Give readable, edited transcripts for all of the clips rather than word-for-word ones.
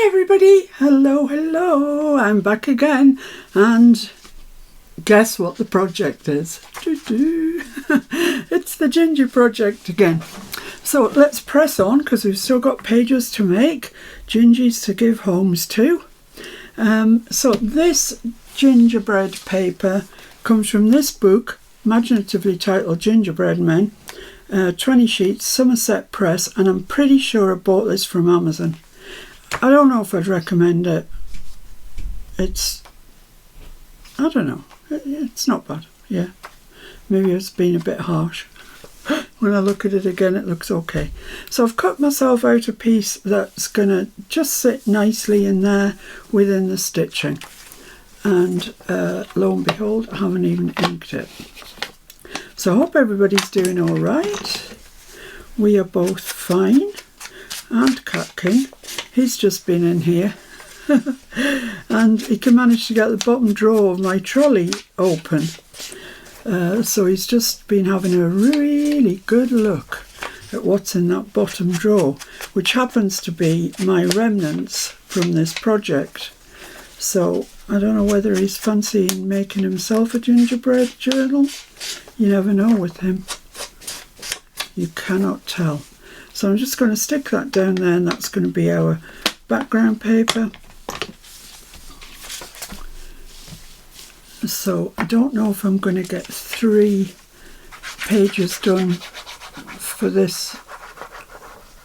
everybody, hello, I'm back again, and guess what the project is? It's the Ginger project again. So let's press on, because we've still got pages to make, gingies to give homes to. So this gingerbread paper comes from this book, imaginatively titled Gingerbread Men, 20 sheets, Somerset Press, and I'm pretty sure I bought this from Amazon. I don't know if I'd recommend it. I don't know, it's not bad, yeah. Maybe it's been a bit harsh. When I look at it again, it looks okay. So I've cut myself out a piece that's going to just sit nicely in there within the stitching. And lo and behold, I haven't even inked it. So I hope everybody's doing all right. We are both fine. And Cat King, he's just been in here. And he can manage to get the bottom drawer of my trolley open. So he's just been having a really good look at what's in that bottom drawer, which happens to be my remnants from this project. So I don't know whether he's fancying making himself a gingerbread journal. You never know with him. You cannot tell. So I'm just going to stick that down there, and that's going to be our background paper. So I don't know if I'm going to get 3 pages done for this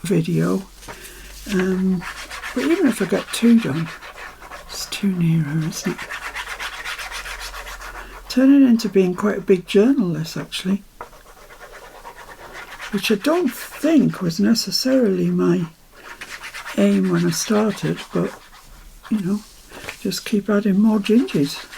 video, but even if I get 2 done, it's too near her, isn't it? Turning into being quite a big journal, this actually, which I don't think was necessarily my aim when I started, but you know, just keep adding more gingies.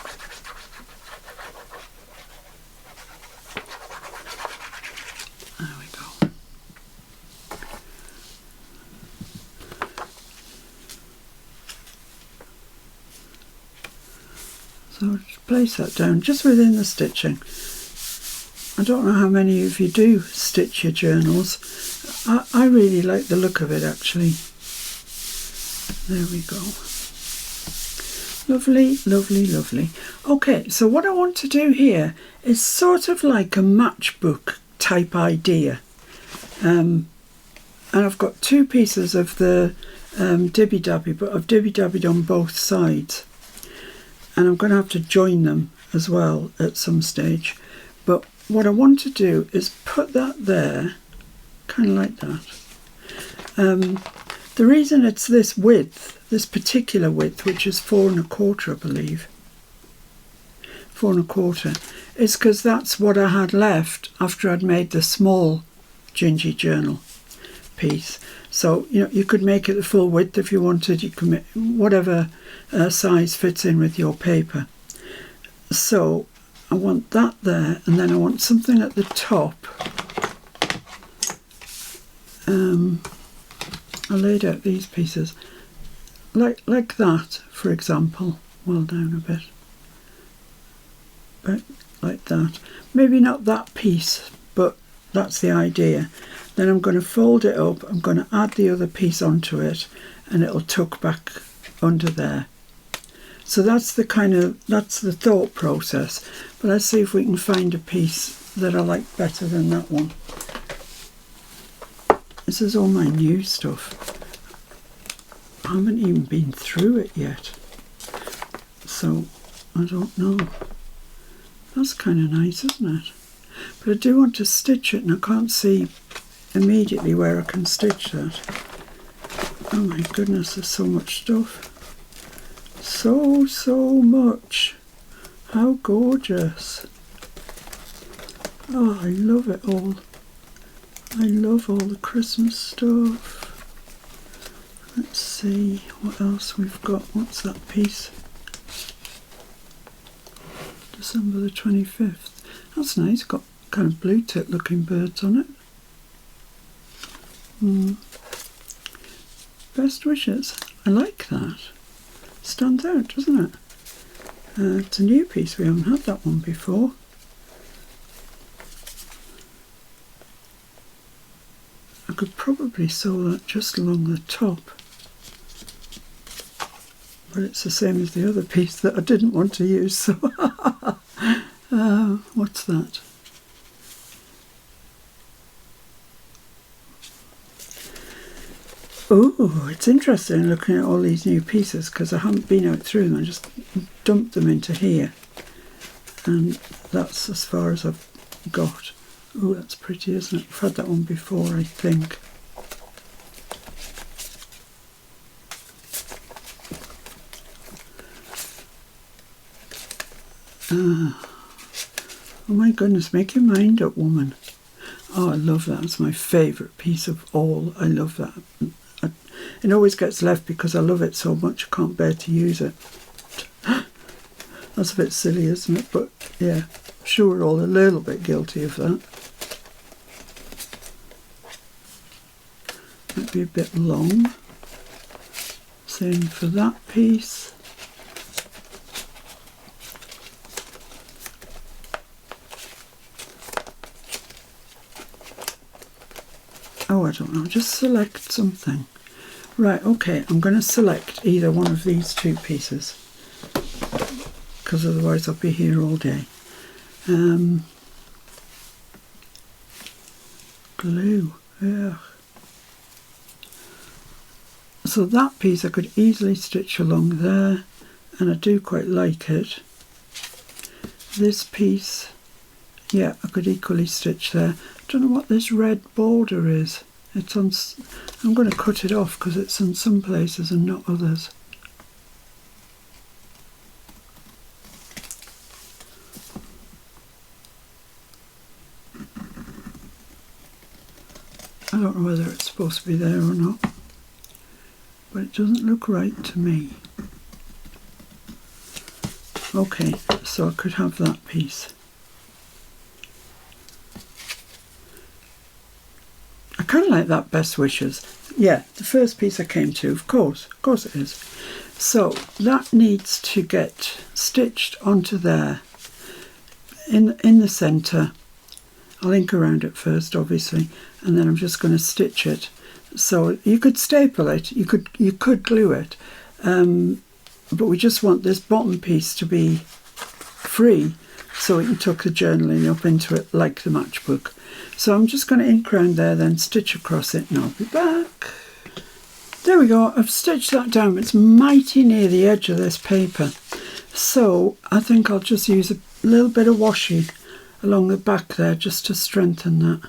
So just place that down just within the stitching. I don't know how many of you do stitch your journals. I really like the look of it actually. There we go. Lovely, lovely, lovely. Okay, so what I want to do here is sort of like a matchbook type idea. And I've got 2 pieces of the Dibby Dabby, but I've Dibby Dabbied on both sides. And I'm going to have to join them as well at some stage. But what I want to do is put that there, kind of like that. The reason it's this width, this particular width, which is 4 1/4, I believe, 4 1/4, is because that's what I had left after I'd made the small gingy journal piece. So you know, you could make it the full width if you wanted. You can make whatever size fits in with your paper. So I want that there, and then I want something at the top. I laid out these pieces like that, for example. Well, down a bit, right, like that. Maybe not that piece, but that's the idea. Then I'm going to fold it up, I'm going to add the other piece onto it, and it'll tuck back under there. So that's the thought process. But let's see if we can find a piece that I like better than that one. This is all my new stuff. I haven't even been through it yet. So I don't know. That's kind of nice, isn't it? But I do want to stitch it, and I can't see immediately where I can stitch that. Oh my goodness, there's so much stuff. So much. How gorgeous. Oh, I love it all. I love all the Christmas stuff. Let's see what else we've got. What's that piece? December the 25th. That's nice, got kind of blue tip looking birds on it. Best wishes. I like that. Stands out, doesn't it? It's a new piece. We haven't had that one before. I could probably sew that just along the top. but it's the same as the other piece that I didn't want to use, so what's that? Oh, it's interesting looking at all these new pieces because I haven't been out through them. I just dumped them into here, and that's as far as I've got. Oh, that's pretty, isn't it? I've had that one before, I think. Oh my goodness, make your mind up, woman. Oh, I love that. It's my favourite piece of all. I love that. It always gets left because I love it so much I can't bear to use it. That's a bit silly, isn't it? But yeah, I'm sure we're all a little bit guilty of that. Might be a bit long. Same for that piece. Oh, I don't know, just select something. Right, okay, I'm going to select either one of these two pieces because otherwise I'll be here all day. Glue, yeah. So that piece I could easily stitch along there, and I do quite like it. This piece, yeah, I could equally stitch there. I don't know what this red border is. It's on. I'm going to cut it off because it's in some places and not others. I don't know whether it's supposed to be there or not, but it doesn't look right to me. Okay, so I could have that piece. I kind of like that Best Wishes. Yeah, the first piece I came to, of course it is. So that needs to get stitched onto there in the centre. I'll ink around it first, obviously, and then I'm just going to stitch it. So you could staple it, you could glue it, but we just want this bottom piece to be free so we can tuck the journaling up into it like the matchbook. So I'm just going to ink around there, then stitch across it, and I'll be back. There we go, I've stitched that down. It's mighty near the edge of this paper. So I think I'll just use a little bit of washi along the back there just to strengthen that.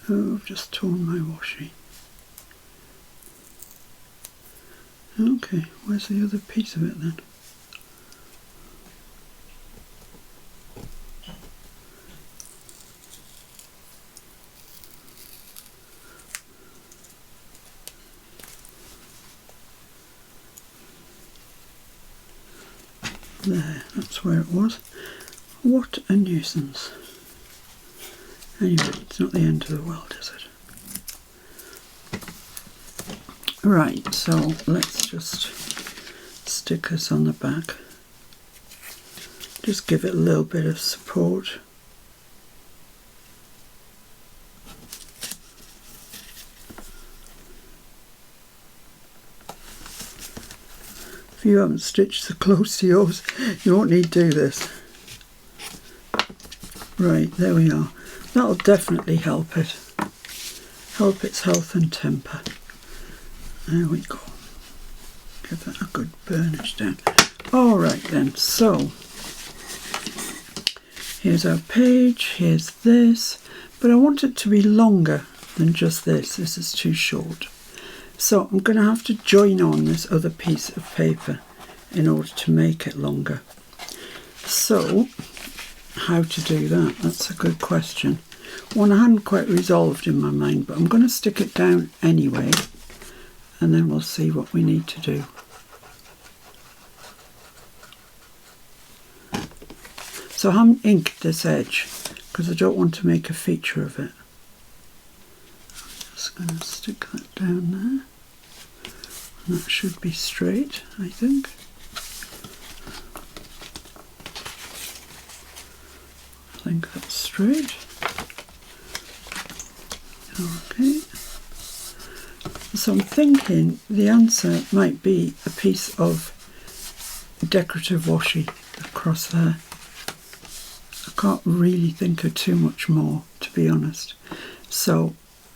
Oh, I've just torn my washi. Okay, where's the other piece of it then? There, that's where it was. What a nuisance. Anyway, it's not the end of the world, is it? Right, so let's just stick this on the back. Just give it a little bit of support. If you haven't stitched so close to yours, you won't need to do this. Right, there we are. That'll definitely help it. Help its health and temper. There we go. Give that a good burnish down. Alright then, so here's our page, here's this, but I want it to be longer than just this. This is too short. So I'm going to have to join on this other piece of paper in order to make it longer. So how to do that? That's a good question. One I hadn't quite resolved in my mind, but I'm going to stick it down anyway, and then we'll see what we need to do. So I haven't inked this edge because I don't want to make a feature of it. I'm just going to stick that down there. And that should be straight, I think. I think that's straight. Okay. So I'm thinking the answer might be a piece of decorative washi across there. I can't really think of too much more, to be honest. So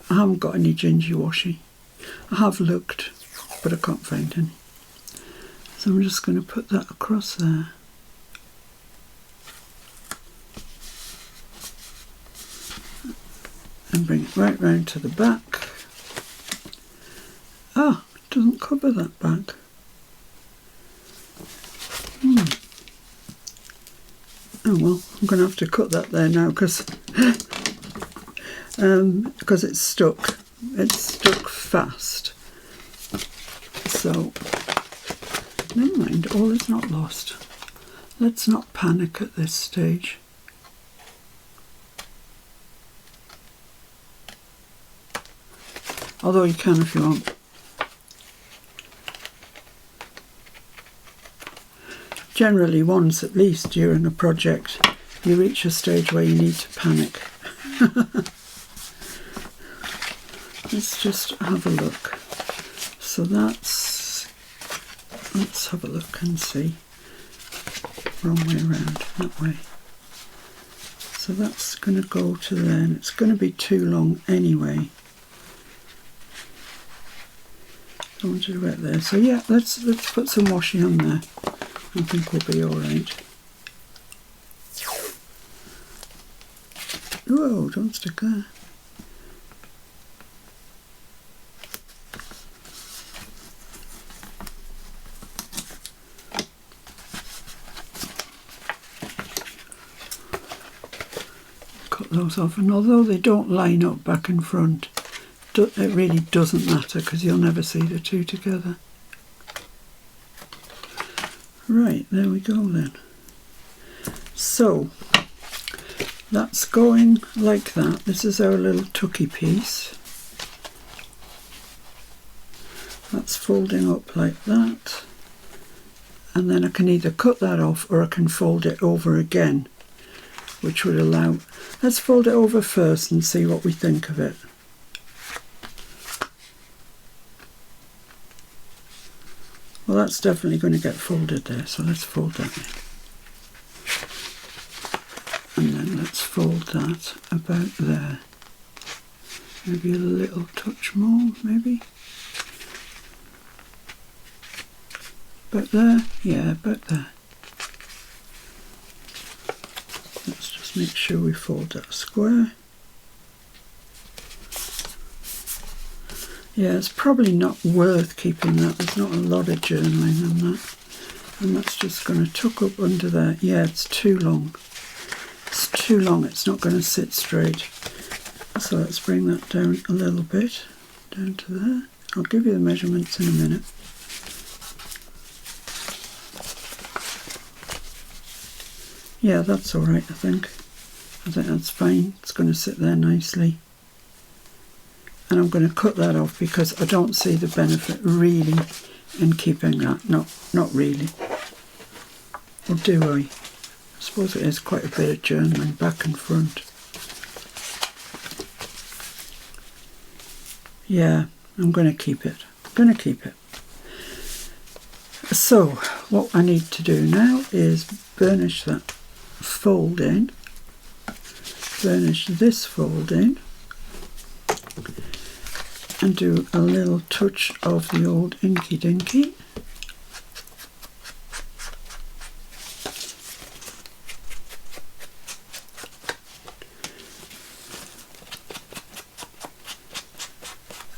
I haven't got any gingy washi. I have looked, but I can't find any. So I'm just going to put that across there. And bring it right round to the back. Ah, it doesn't cover that back. Oh well, I'm going to have to cut that there now because it's stuck. It's stuck fast. So, never mind, all is not lost. Let's not panic at this stage. Although you can if you want. Generally, once at least during a project, you reach a stage where you need to panic. Let's just have a look. So let's have a look and see. Wrong way around, that way. So that's going to go to there, and it's going to be too long anyway. I want to do it there. So yeah, let's put some washi on there. I think we'll be alright. Whoa, don't stick there. Cut those off, and although they don't line up back and front, it really doesn't matter because you'll never see the two together. Right, there we go then. So that's going like that. This is our little tucky piece. That's folding up like that. And then I can either cut that off or I can fold it over again, which would allow... Let's fold it over first and see what we think of it. Well, that's definitely going to get folded there, so let's fold that in. And then let's fold that about there. Maybe a little touch more, maybe. About there? Yeah, about there. Let's just make sure we fold that square. Yeah, it's probably not worth keeping that. There's not a lot of journaling on that. And that's just going to tuck up under there. Yeah, it's too long. It's too long. It's not going to sit straight. So let's bring that down a little bit. Down to there. I'll give you the measurements in a minute. Yeah, that's alright, I think. I think that's fine. It's going to sit there nicely. And I'm going to cut that off because I don't see the benefit really in keeping that. No, not really. Or do I? I suppose it is quite a bit of journaling back and front. Yeah, I'm going to keep it. I'm going to keep it. So, what I need to do now is burnish that fold in. Burnish this fold in. And do a little touch of the old Inky Dinky.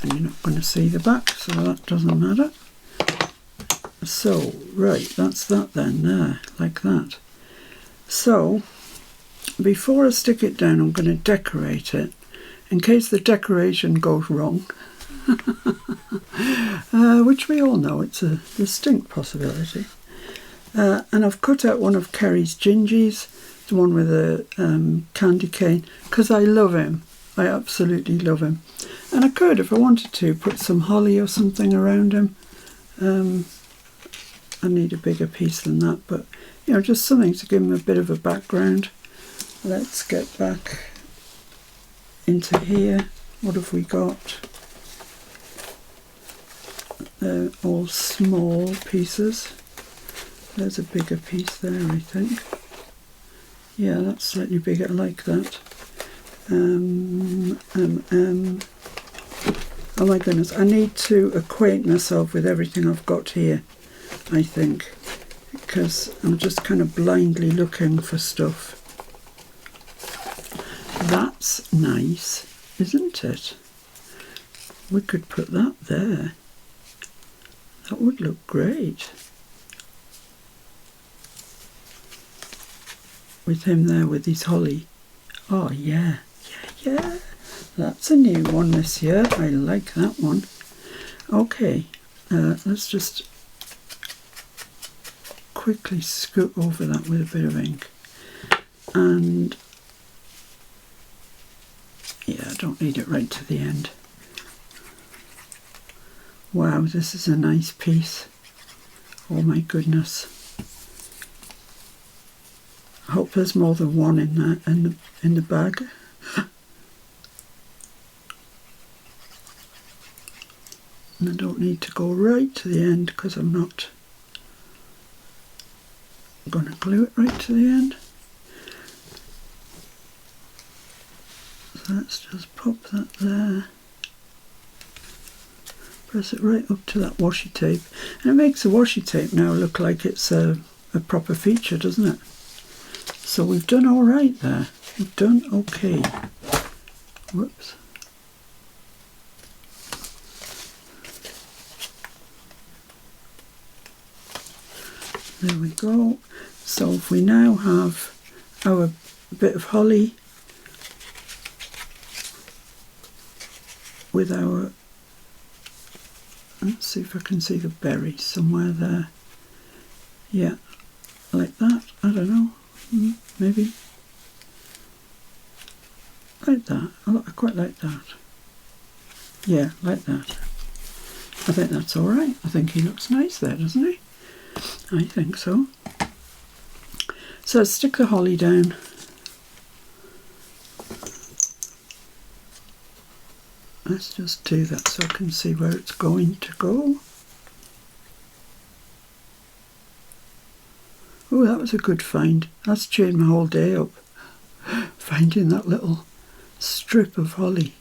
And you're not going to see the back, so that doesn't matter. So, right, that's that then, there, like that. So, before I stick it down, I'm going to decorate it, in case the decoration goes wrong. Which we all know it's a distinct possibility. And I've cut out one of Kerry's Gingies, the one with the candy cane, because I love him. I absolutely love him. And I could, if I wanted to, put some holly or something around him. I need a bigger piece than that, but you know, just something to give him a bit of a background. Let's get back into here. What have we got? They're all small pieces. There's a bigger piece there, I think. Yeah, that's slightly bigger. I like that. Oh my goodness, I need to acquaint myself with everything I've got here, I think, because I'm just kind of blindly looking for stuff. That's nice, isn't it? We could put that there. That would look great. With him there with his holly. Oh yeah, yeah. That's a new one this year. I like that one. Okay, let's just quickly scoot over that with a bit of ink. And yeah, I don't need it right to the end. Wow, this is a nice piece. Oh my goodness. I hope there's more than one in that in the bag. And I don't need to go right to the end because I'm not going to glue it right to the end. So let's just pop that there. Press it right up to that washi tape. And it makes the washi tape now look like it's a proper feature, doesn't it? So we've done all right there. We've done okay. Whoops. There we go. So if we now have our bit of holly with our, let's see if I can see the berries somewhere there. Yeah, like that. I don't know. Maybe like that. I quite like that. Yeah, like that. I think that's all right. I think he looks nice there, doesn't he? I think so. So let's stick the holly down. Let's just do that so I can see where it's going to go. Oh, that was a good find. That's cheered my whole day up. Finding that little strip of holly.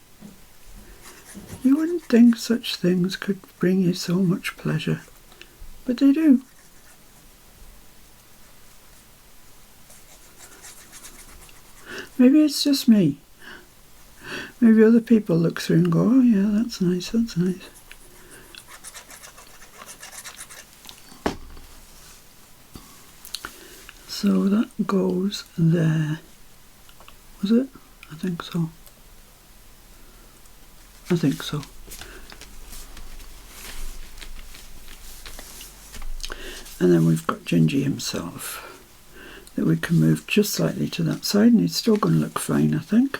You wouldn't think such things could bring you so much pleasure, but they do. Maybe it's just me. Maybe other people look through and go, oh yeah, that's nice, that's nice. So that goes there. Was it? I think so. I think so. And then we've got Gingy himself that we can move just slightly to that side, and he's still going to look fine, I think.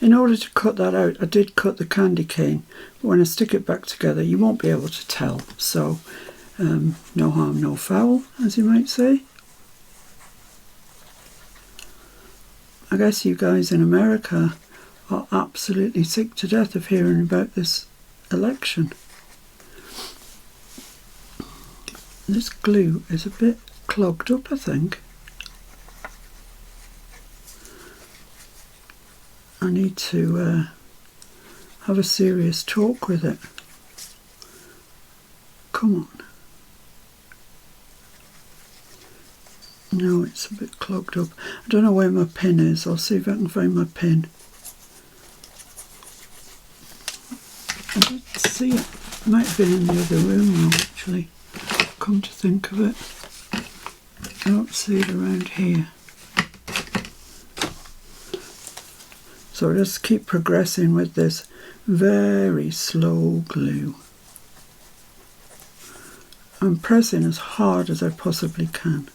In order to cut that out, I did cut the candy cane, but when I stick it back together you won't be able to tell, so no harm, no foul, as you might say. I guess you guys in America are absolutely sick to death of hearing about this election. This glue is a bit clogged up, I think. I need to have a serious talk with it. Come on. No, it's a bit clogged up. I don't know where my pin is. I'll see if I can find my pin. I did see it. It might have been in the other room now, actually. Come to think of it. I don't see it around here. So I'll just keep progressing with this very slow glue. I'm pressing as hard as I possibly can.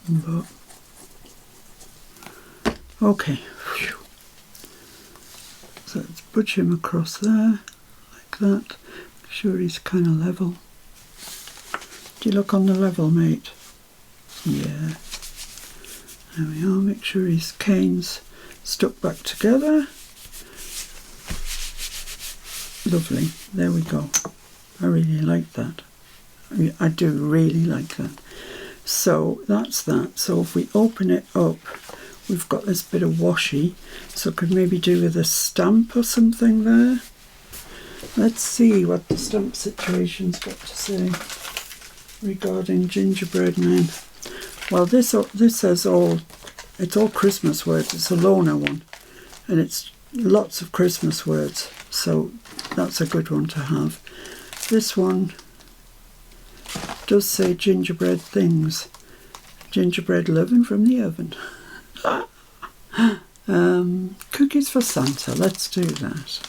But okay. Whew. So let's push him across there, like that. Make sure he's kind of level. Do you look on the level, mate? Yeah. There we are. Make sure his cane's stuck back together. lovely. There we go. I really like that. I do really like that. So that's that. So if we open it up, we've got this bit of washi. So could maybe do with a stamp or something there. Let's see what the stamp situation's got to say regarding Gingerbread Men. Well, this says it's all Christmas words. It's a loner one, and it's lots of Christmas words, so that's a good one to have. This one does say gingerbread things. Gingerbread loving from the oven. Cookies for Santa. Let's do that.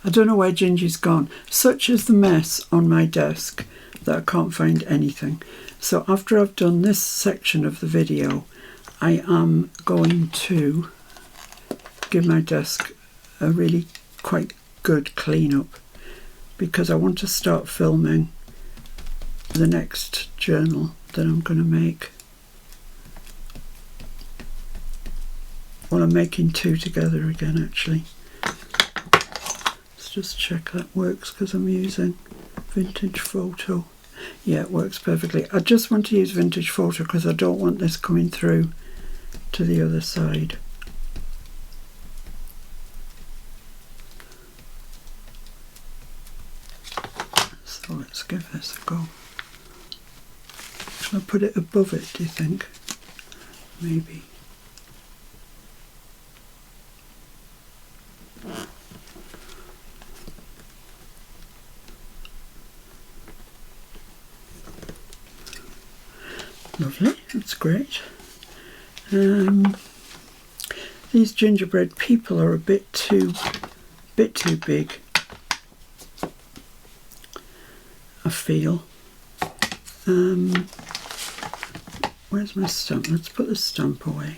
I don't know where Gingy's gone. Such is the mess on my desk that I can't find anything. So after I've done this section of the video, I am going to give my desk a really quite good clean up, because I want to start filming the next journal that I'm going to make. Well, I'm making two together again, actually. Let's just check that works, because I'm using Vintage Photo. Yeah, it works perfectly. I just want to use Vintage Photo because I don't want this coming through to the other side. So let's give this a go. Shall I put it above it, do you think? Maybe. Lovely, that's great. These gingerbread people are a bit too big, I feel. Where's my stamp? Let's put the stamp away.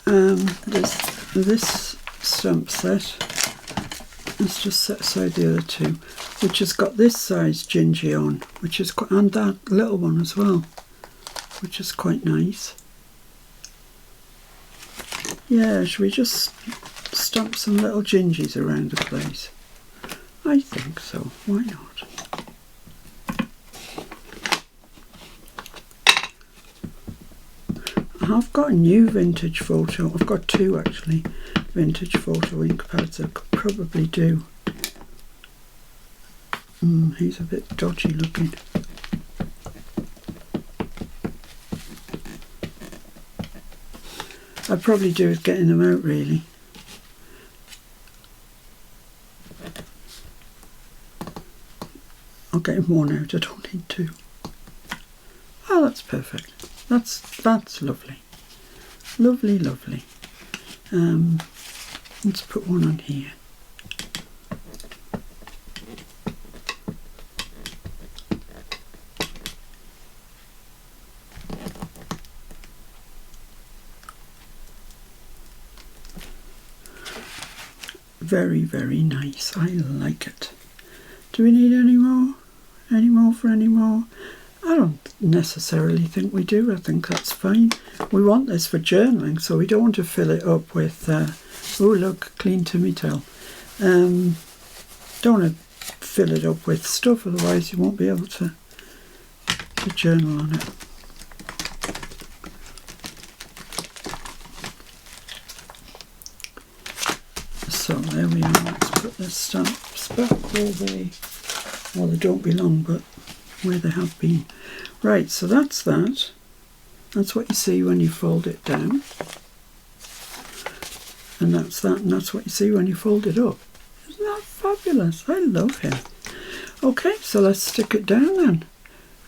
There's this stamp set. Let's just set aside the other two, which has got this size gingy on, which is quite, and that little one as well, which is quite nice. Yeah, should we just stamp some little gingies around the place? I think so. Why not? I've got a new Vintage Photo. I've got two actually. Vintage Photo ink pads I could probably do. He's a bit dodgy looking. I'd probably do with getting them out really. I'll get him one out, I don't need two. Oh, that's perfect. That's lovely. Lovely, lovely. Let's put one on here. Very, very nice. I like it. Do we need any more? Any more for any more? I don't necessarily think we do. I think that's fine. We want this for journaling, so we don't want to fill it up with, oh look, clean tummy tail. Don't want to fill it up with stuff, otherwise you won't be able to journal on it. So there we are. Let's put the stamps back where they, well, they don't belong, but where they have been. Right, so that's that. That's what you see when you fold it down. And that's that, and that's what you see when you fold it up. Isn't that fabulous? I love him. Okay, so let's stick it down then.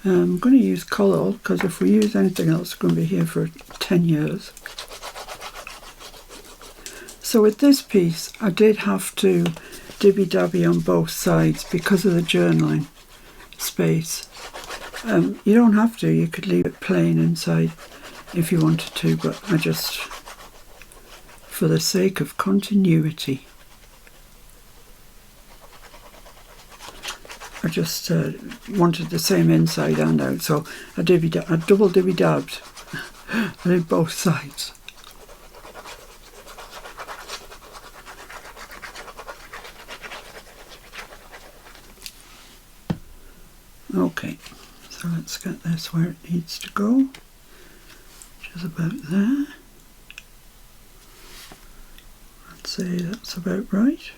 I'm going to use Collall, because if we use anything else, it's going to be here for 10 years. So with this piece, I did have to dibby-dabby on both sides because of the journaling space. You don't have to, you could leave it plain inside if you wanted to, but I just, for the sake of continuity, I just wanted the same inside and out, so I double divvy dabbed. I did both sides. Okay, so let's get this where it needs to go, which is about there. I'd say that's about right.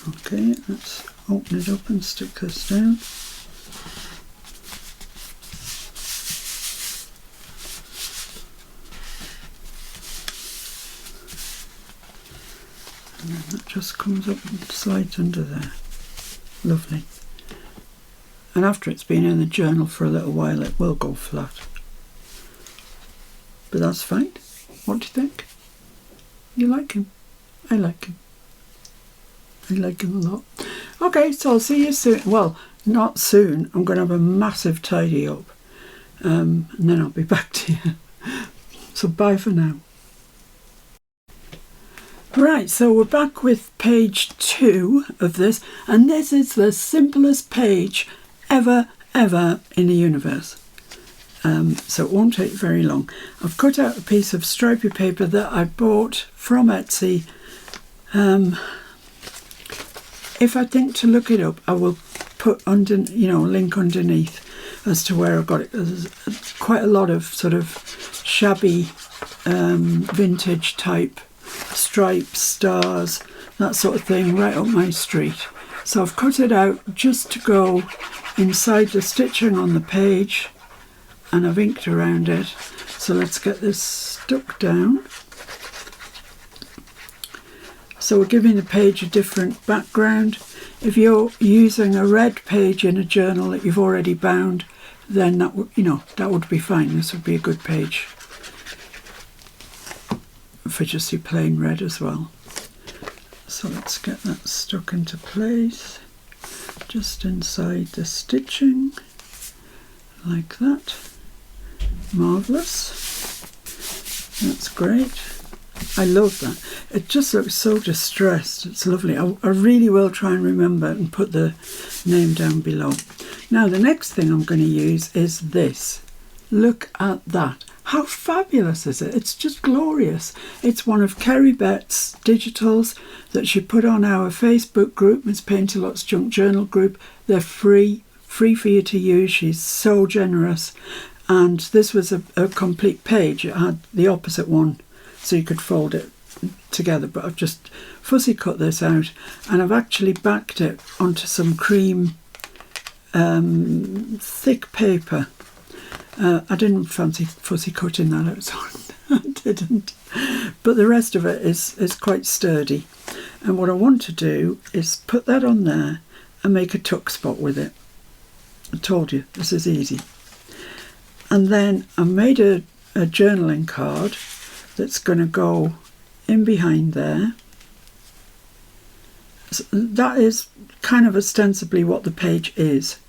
Okay, let's open it up and stick this down. And then that just comes up and slides under there. Lovely. And after it's been in the journal for a little while, it will go flat. But that's fine. What do you think? You like him? I like him. I like him a lot. Okay, so I'll see you soon. Well, not soon. I'm going to have a massive tidy up. And then I'll be back to you. So bye for now. Right, so we're back with page 2 of this. And this is the simplest page ever in the universe. So it won't take very long. I've cut out a piece of stripy paper that I bought from Etsy. If I think to look it up, I will put under, link underneath as to where I got it. There's quite a lot of sort of shabby vintage type stripes, stars, that sort of thing right up my street. So I've cut it out just to go inside the stitching on the page, and I've inked around it. So let's get this stuck down. So we're giving the page a different background. If you're using a red page in a journal that you've already bound, then that would be fine. This would be a good page for just your plain red as well. So let's get that stuck into place, just inside the stitching, like that. Marvellous. That's great. I love that. It just looks so distressed. It's lovely. I really will try and remember and put the name down below. Now the next thing I'm going to use is this. Look at that. How fabulous is it? It's just glorious. It's one of Kerry Bett's digitals that she put on our Facebook group, Miss Painterlot's Junk Journal group. They're free for you to use. She's so generous. And this was a complete page. It had the opposite one, so you could fold it together. But I've just fussy cut this out, and I've actually backed it onto some cream thick paper. I didn't fancy fussy cutting that out, so I didn't. But the rest of it is quite sturdy. And what I want to do is put that on there and make a tuck spot with it. I told you, this is easy. And then I made a journaling card that's going to go in behind there. So that is kind of ostensibly what the page is.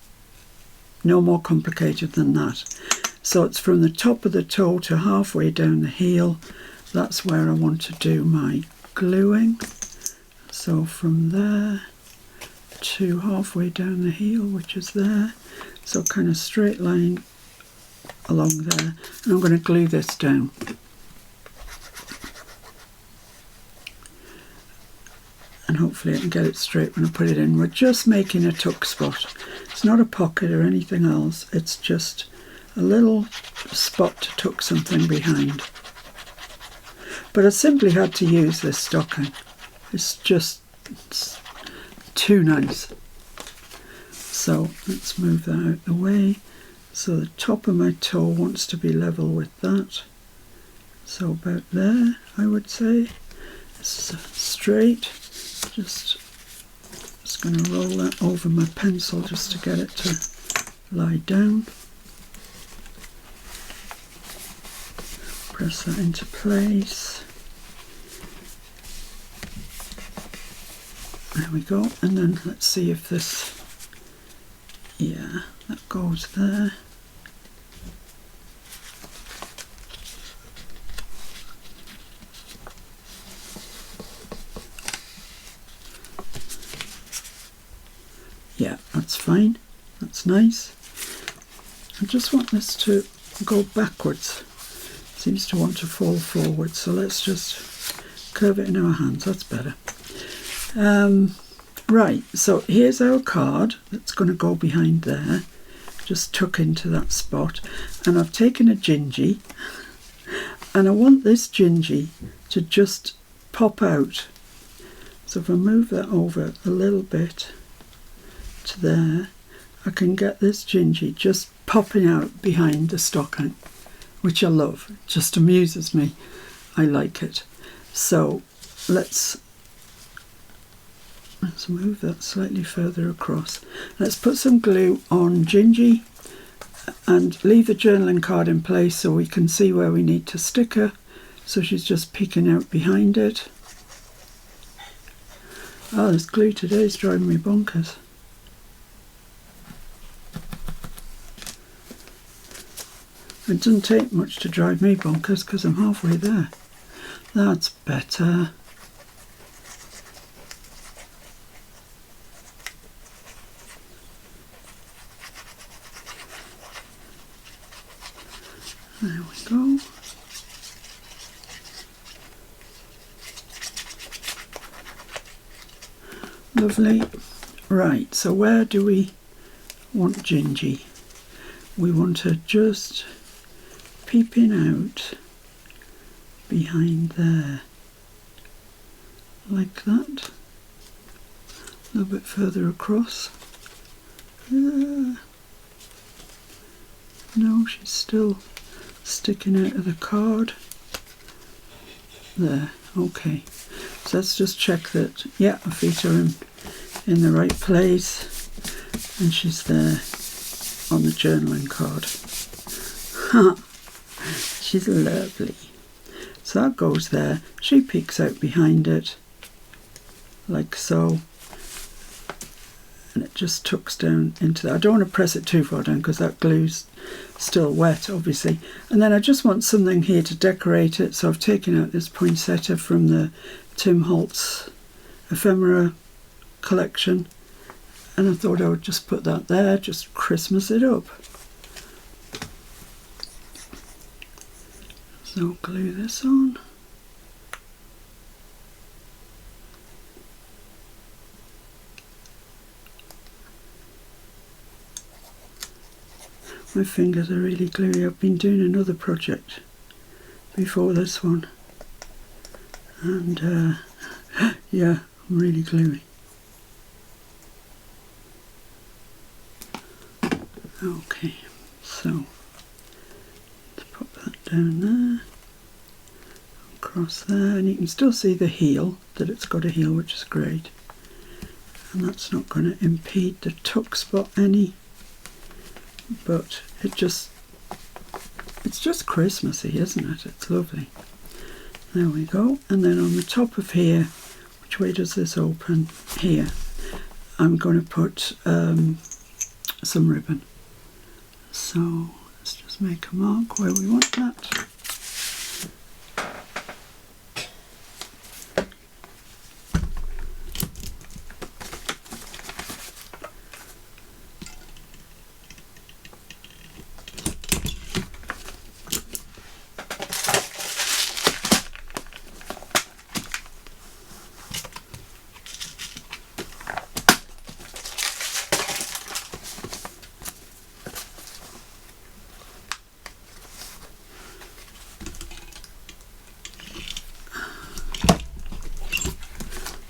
No more complicated than that. So it's from the top of the toe to halfway down the heel. That's where I want to do my gluing. So from there to halfway down the heel, which is there. So kind of straight line along there. And I'm going to glue this down. And hopefully I can get it straight when I put it in. We're just making a tuck spot. It's not a pocket or anything else. It's just a little spot to tuck something behind. But I simply had to use this stocking. It's too nice. So let's move that out the way. So the top of my toe wants to be level with that. So about there, I would say. It's straight. Just going to roll that over my pencil just to get it to lie down. Press that into place. There we go. And then let's see if this, yeah, that goes there. That's fine. That's nice. I just want this to go backwards. It seems to want to fall forward, so let's just curve it in our hands. That's better. Right, so here's our card that's going to go behind there. Just tuck into that spot. And I've taken a gingy, and I want this gingy to just pop out. So if I move that over a little bit to there, I can get this gingy just popping out behind the stocking, which I love. It just amuses me. I like it. So let's move that slightly further across. Let's put some glue on gingy and leave the journaling card in place so we can see where we need to stick her. So she's just peeking out behind it. Oh, this glue today is driving me bonkers. It doesn't take much to drive me bonkers because I'm halfway there. That's better. There we go. Lovely. Right, so where do we want gingy? We want her just peeping out behind there, like that. A little bit further across. No, she's still sticking out of the card. There, okay. So let's just check that, yeah, her feet are in the right place and she's there on the journaling card. She's lovely. So that goes there. She peeks out behind it, like so. And it just tucks down into that. I don't want to press it too far down because that glue's still wet, obviously. And then I just want something here to decorate it. So I've taken out this poinsettia from the Tim Holtz ephemera collection. And I thought I would just put that there, just Christmas it up. So glue this on. My fingers are really gluey. I've been doing another project before this one. And yeah, I'm really gluey. Okay, so let's pop that down there, across there, and you can still see the heel, that it's got a heel, which is great. And that's not going to impede the tuck spot any, but it's just Christmassy, isn't it? It's lovely. There we go. And then on the top of here, which way does this open? Here, I'm going to put some ribbon. So let's just make a mark where we want that.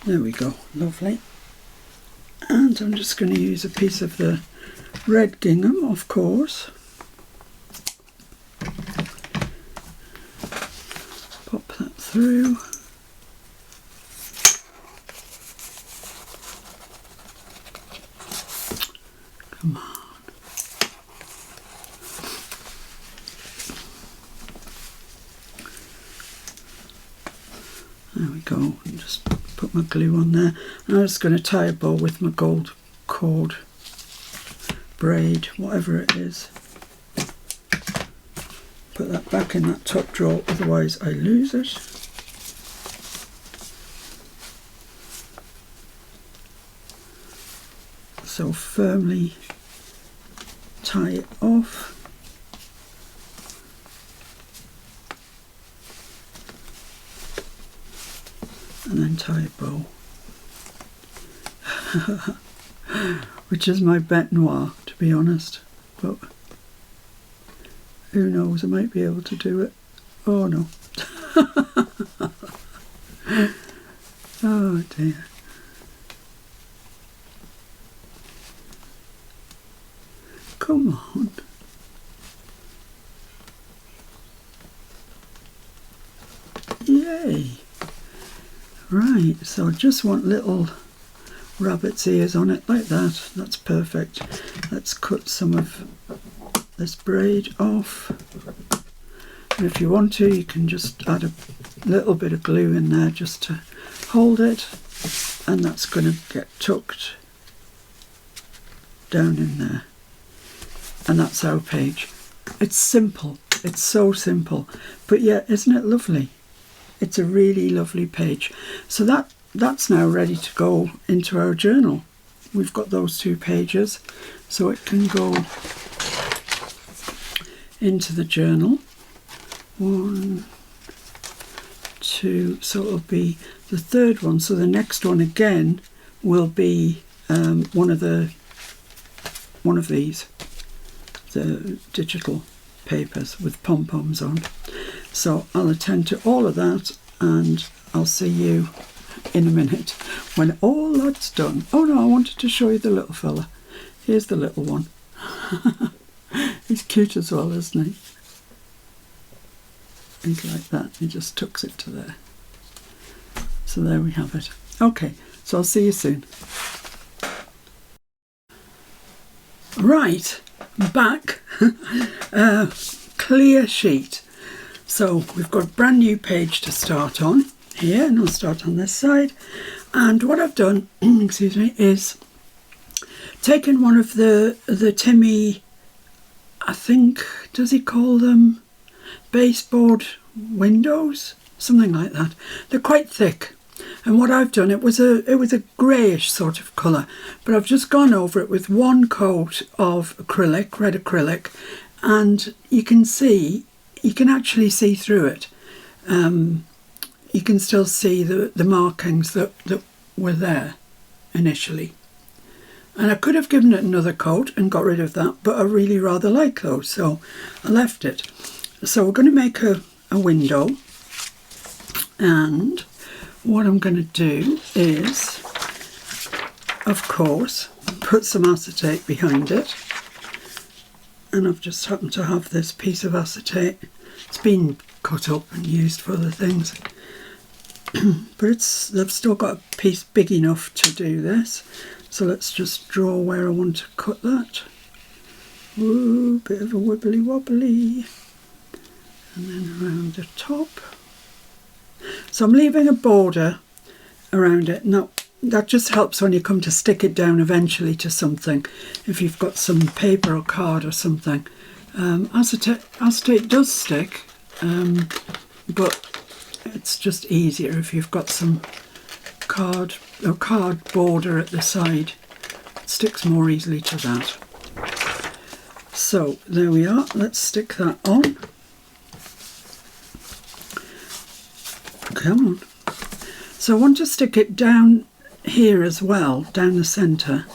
There we go, lovely. And I'm just going to use a piece of the red gingham, of course. Pop that through. Come on. There we go, and just put my glue on there. And I'm just going to tie a bow with my gold cord braid, whatever it is. Put that back in that top drawer, otherwise I lose it. so firmly tie it off. And then tie a bow. Which is my bête noire, to be honest. But who knows, I might be able to do it. Oh no. Oh dear. Come on. Yay. Right, so I just want little rabbit's ears on it like that. That's perfect. Let's cut some of this braid off. And if you want to, you can just add a little bit of glue in there just to hold it. And that's going to get tucked down in there. And that's our page. It's simple. It's so simple. But yeah, isn't it lovely? It's a really lovely page. So that's now ready to go into our journal. We've got those 2 pages, so it can go into the journal. 1, 2, so it'll be the 3rd one. So the next one again will be one of these, the digital papers with pom-poms on. So I'll attend to all of that, and I'll see you in a minute when all that's done. Oh no, I wanted to show you the little fella. Here's the little one. He's cute as well, isn't he? He's like that. He just tucks it to there. So there we have it. Okay, so I'll see you soon. Right, back. Clear sheet. So we've got a brand new page to start on here, and I'll start on this side. And what I've done, excuse me, is taken one of the Timmy, I think, does he call them baseboard windows? Something like that. They're quite thick. And what I've done, it was a greyish sort of colour, but I've just gone over it with one coat of acrylic, red acrylic, and you can actually see through it. You can still see the markings that were there initially. And I could have given it another coat and got rid of that, but I really rather like those, so I left it. So we're going to make a window, and what I'm going to do is, of course, put some acetate behind it. And I've just happened to have this piece of acetate. It's been cut up and used for other things. But they've still got a piece big enough to do this. So let's just draw where I want to cut that. Ooh, bit of a wibbly wobbly. And then around the top. So I'm leaving a border around it. Now, that just helps when you come to stick it down eventually to something. If you've got some paper or card or something. Acetate does stick, but it's just easier if you've got some card border at the side. It sticks more easily to that. So there we are. Let's stick that on. Come on. So I want to stick it down here as well, down the centre,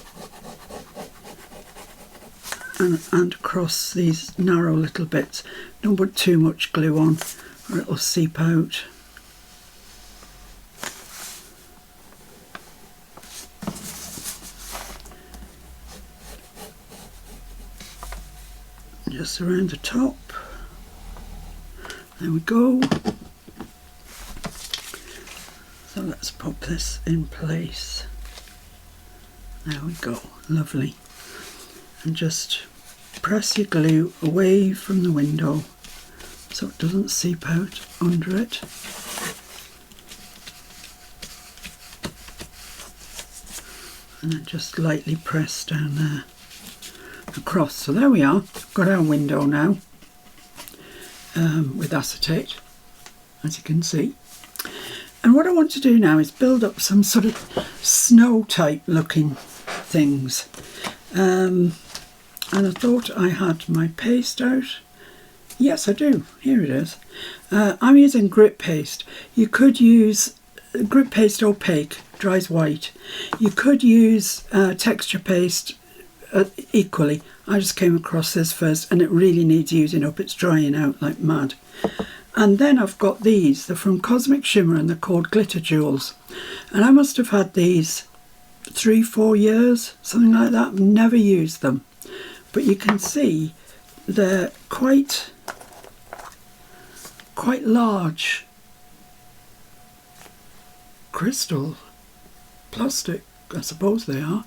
and across these narrow little bits. Don't put too much glue on or it'll seep out. Just around the top. There we go. So let's pop this in place. There we go, lovely. And just press your glue away from the window so it doesn't seep out under it. And then just lightly press down there across. So there we are, got our window now with acetate, as you can see. And what I want to do now is build up some sort of snow type looking things. And I thought I had my paste out. Yes, I do. Here it is. I'm using grit paste. You could use grit paste opaque, dries white. You could use texture paste equally. I just came across this first and it really needs using up. It's drying out like mad. And then I've got these. They're from Cosmic Shimmer and they're called Glitter Jewels. And I must have had these 3-4 years, something like that. I've never used them. But you can see they're quite large crystal plastic, I suppose they are.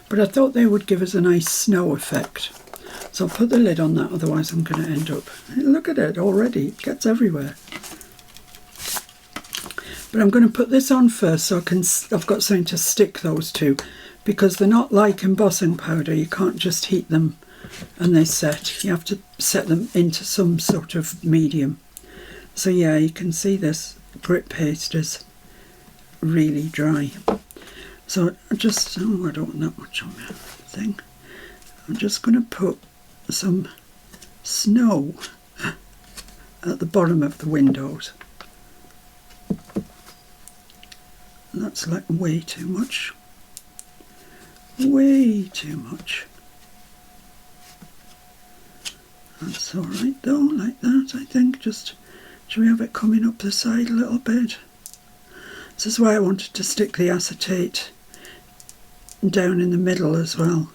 But I thought they would give us a nice snow effect. So I'll put the lid on that, otherwise I'm going to end up... Look at it already, it gets everywhere. But I'm going to put this on first so I've got something to stick those to, because they're not like embossing powder. You can't just heat them and they set. You have to set them into some sort of medium. So yeah, you can see this grit paste is really dry. So I don't want that much on my thing. I'm just going to put some snow at the bottom of the windows. That's like way too much. Way too much. That's alright though, like that I think. Just, should we have it coming up the side a little bit? This is why I wanted to stick the acetate down in the middle as well.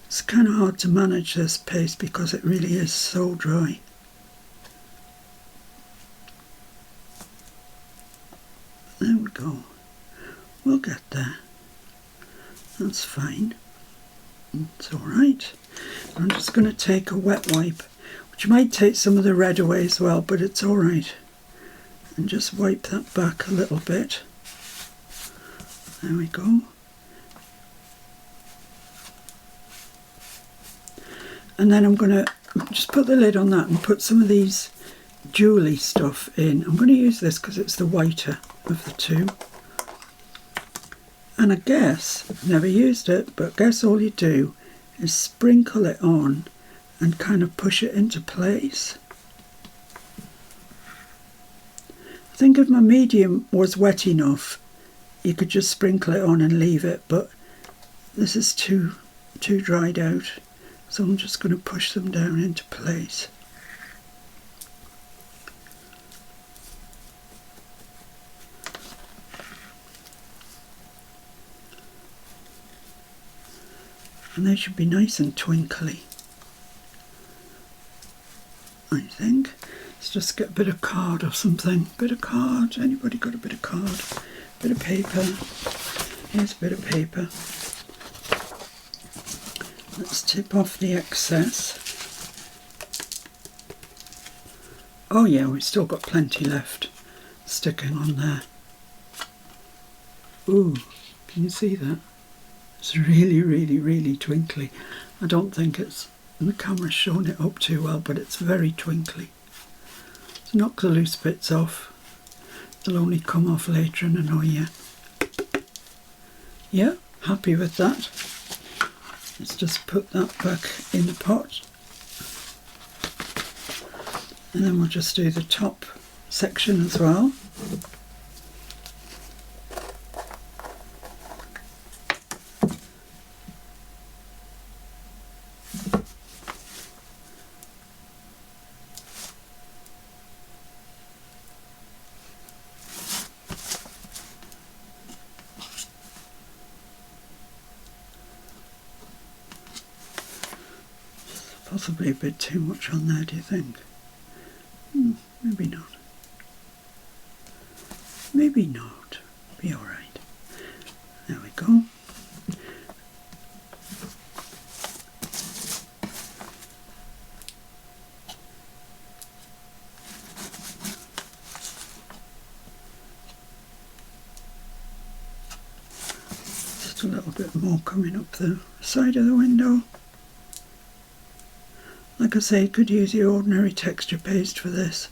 It's kind of hard to manage this paste because it really is so dry. There we go. We'll get there. That's fine. It's alright. I'm just going to take a wet wipe, which might take some of the red away as well, but it's alright. And just wipe that back a little bit. There we go. And then I'm going to just put the lid on that and put some of these jewellery stuff in. I'm going to use this because it's the whiter of the two. And I guess, I've never used it, but I guess all you do is sprinkle it on and kind of push it into place. I think if my medium was wet enough, you could just sprinkle it on and leave it, but this is too dried out. So I'm just going to push them down into place. And they should be nice and twinkly, I think. Let's just get a bit of card or something. Bit of card. Anybody got a bit of card? Bit of paper. Here's a bit of paper. Let's tip off the excess. Oh yeah, we've still got plenty left sticking on there. Ooh, can you see that? It's really, really, really twinkly. I don't think the camera's showing it up too well, but it's very twinkly. So knock the loose bits off. They'll only come off later and annoy you. Yeah, happy with that. Let's just put that back in the pot. And then we'll just do the top section as well. Possibly a bit too much on there, do you think? Maybe not. Maybe not. Be alright. There we go. Just a little bit more coming up the side of the window. Like I say, you could use your ordinary texture paste for this.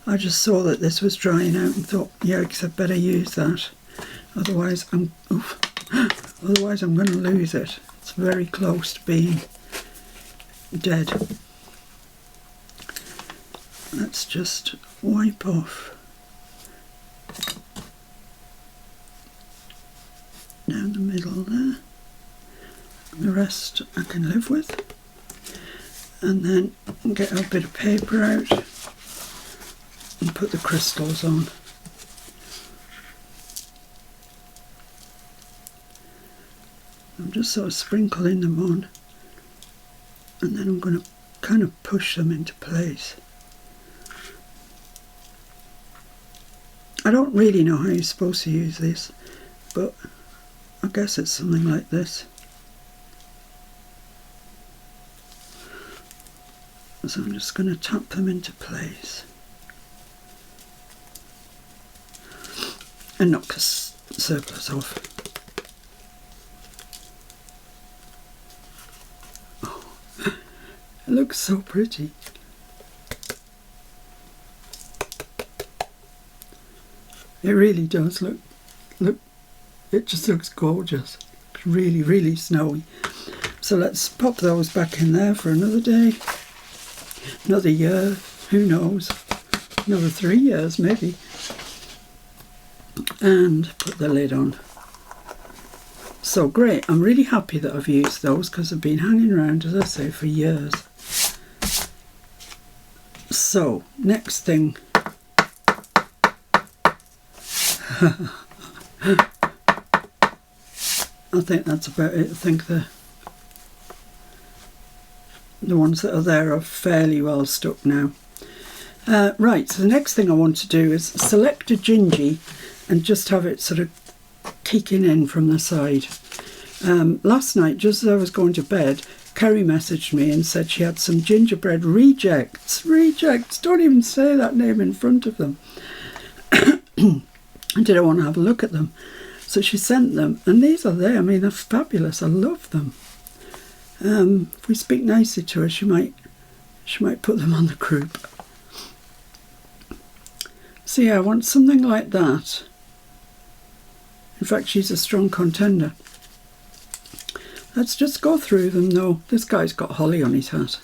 I just saw that this was drying out and thought, yikes, I'd better use that. Otherwise I'm going to lose it. It's very close to being dead. Let's just wipe off down the middle there. The rest I can live with. And then get a bit of paper out and put the crystals on. I'm just sort of sprinkling them on, and then I'm going to kind of push them into place. I don't really know how you're supposed to use this, but I guess it's something like this. So I'm just going to tap them into place and knock the surplus off. Oh, it looks so pretty. It really does look, it just looks gorgeous. It's really, really snowy. So let's pop those back in there for another day. Another year, who knows, another 3 years maybe, and put the lid on. So great, I'm really happy that I've used those because they've been hanging around, as I say, for years. So, next thing, I think that's about it. I think the ones that are there are fairly well stuck now. Right, so the next thing I want to do is select a gingy and just have it sort of kicking in from the side. Last night, just as I was going to bed, Kerry messaged me and said she had some gingerbread rejects. Rejects, don't even say that name in front of them. And did I want to have a look at them? So she sent them, and these are there. I mean, they're fabulous. I love them. If we speak nicely to her, she might put them on the group. So yeah, I want something like that. In fact, she's a strong contender. Let's just go through them though. This guy's got holly on his hat.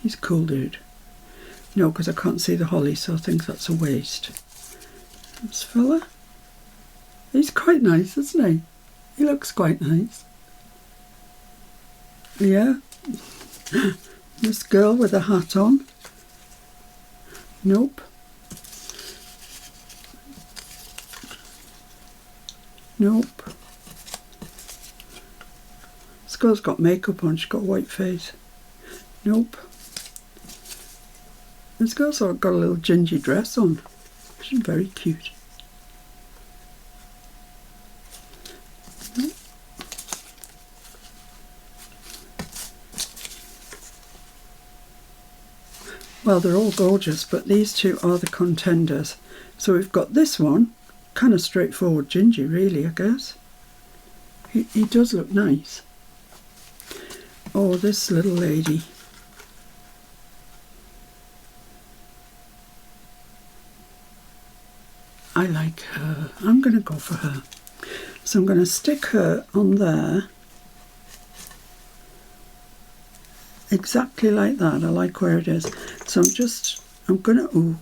He's a cool dude. No, because I can't see the holly, so I think that's a waste. This fella. He's quite nice, isn't he? He looks quite nice. Yeah. This girl with a hat on. Nope. Nope. This girl's got makeup on, she's got a white face. Nope. This girl's got a little gingy dress on. She's very cute. Nope. Well, they're all gorgeous, but these two are the contenders. So we've got this one, kind of straightforward gingy really, I guess. He does look nice. Oh, this little lady. I like her. I'm going to go for her. So I'm going to stick her on there. Exactly like that. I like where it is. So I'm going to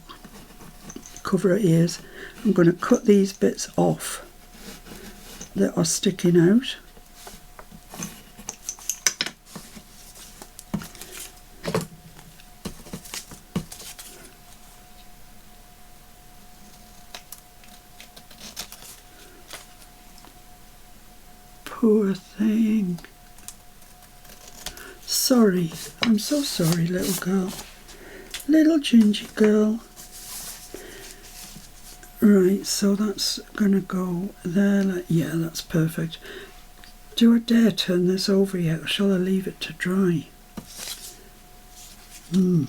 cover her ears. I'm going to cut these bits off that are sticking out. Poor thing. Sorry. I'm so sorry, little girl. Little gingy girl. Right, so that's going to go there. Yeah, that's perfect. Do I dare turn this over yet, or shall I leave it to dry? I'm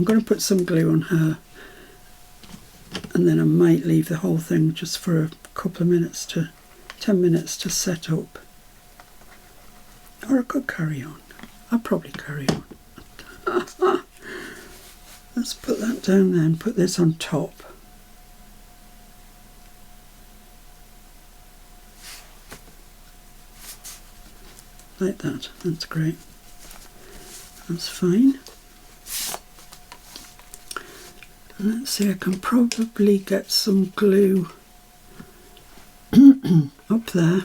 going to put some glue on her, and then I might leave the whole thing just for a couple of minutes 10 minutes to set up. Or I could carry on. I'll probably carry on. Let's put that down there and put this on top. like that. That's great. That's fine. Let's see, I can probably get some glue up there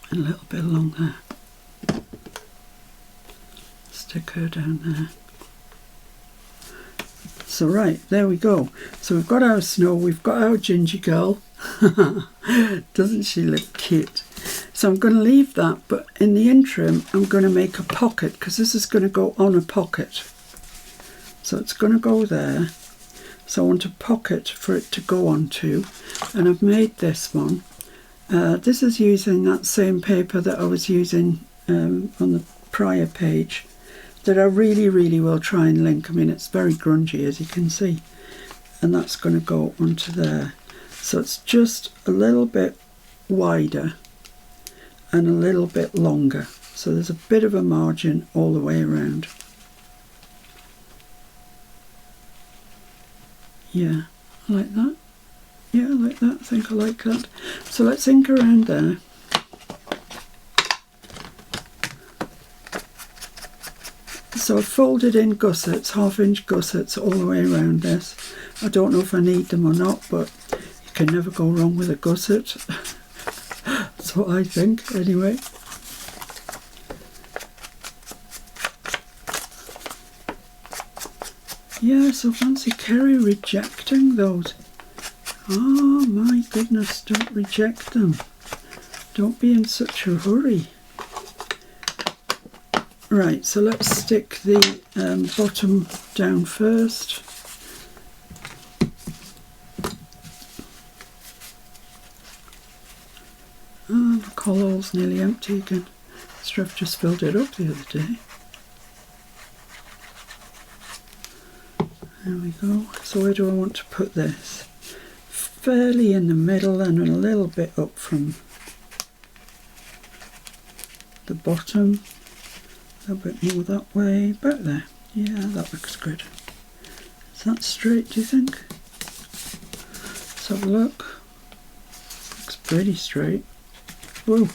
and a little bit along there. Stick her down there. So right, there we go. So we've got our snow, we've got our Gingy girl. Doesn't she look cute? So I'm going to leave that, but in the interim I'm going to make a pocket, because this is going to go on a pocket. So it's going to go there. So I want a pocket for it to go onto, and I've made this one. This is using that same paper that I was using on the prior page, that I really will try and link. I mean, it's very grungy, as you can see, and that's going to go onto there. So it's just a little bit wider and a little bit longer, so there's a bit of a margin all the way around. Yeah, I like that. Yeah, I like that. I think I like that. So let's ink around there. So I've folded in gussets, 1/2-inch gussets all the way around this. I don't know if I need them or not, but you can never go wrong with a gusset. That's what I think, anyway. Yeah, so fancy Kerry rejecting those. Oh my goodness, don't reject them. Don't be in such a hurry. Right, so let's stick the bottom down first. Oh, the collar's nearly empty again. I've just filled it up the other day. There we go. So where do I want to put this? Fairly in the middle and a little bit up from the bottom. A little bit more that way. About there. Yeah, that looks good. Is that straight, do you think? Let's have a look. Looks pretty straight. Whoa.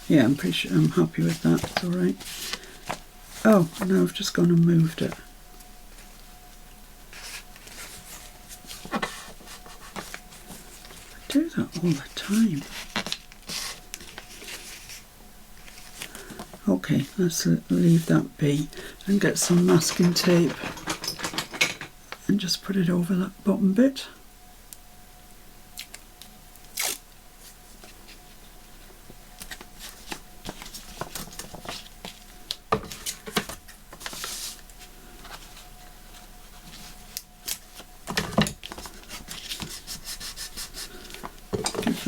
Yeah, I'm pretty sure I'm happy with that. It's alright. Oh, no, I've just gone and moved it. I do that all the time. Okay, let's leave that be and get some masking tape and just put it over that bottom bit.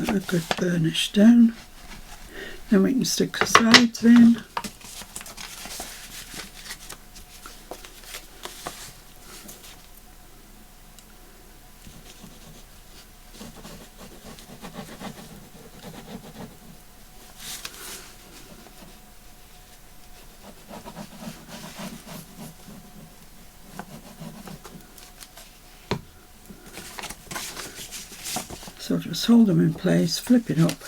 A good burnish down. Then we can stick the sides in. So just hold them in place, flip it up,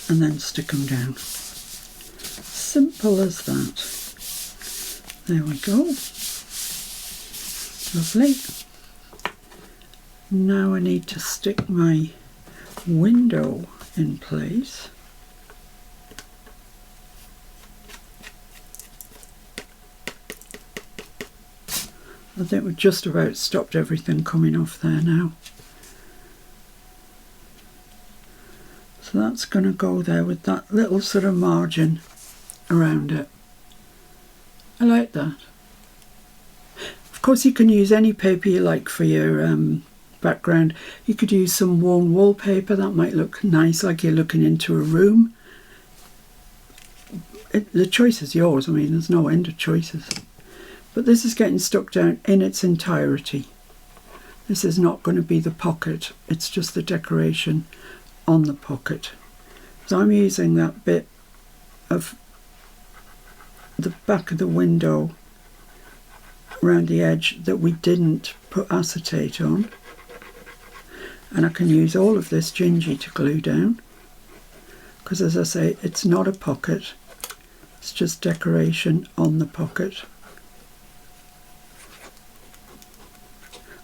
and then stick them down. Simple as that. There we go. Lovely. Now I need to stick my window in place. I think we've just about stopped everything coming off there now. So that's going to go there with that little sort of margin around it. I like that. Of course, you can use any paper you like for your background. You could use some worn wallpaper. That might look nice, like you're looking into a room. The choice is yours. I mean, there's no end of choices. But this is getting stuck down in its entirety. This is not going to be the pocket. It's just the decoration on the pocket. So I'm using that bit of the back of the window around the edge that we didn't put acetate on, And I can use all of this gingy to glue down, because as I say, it's not a pocket, it's just decoration on the pocket.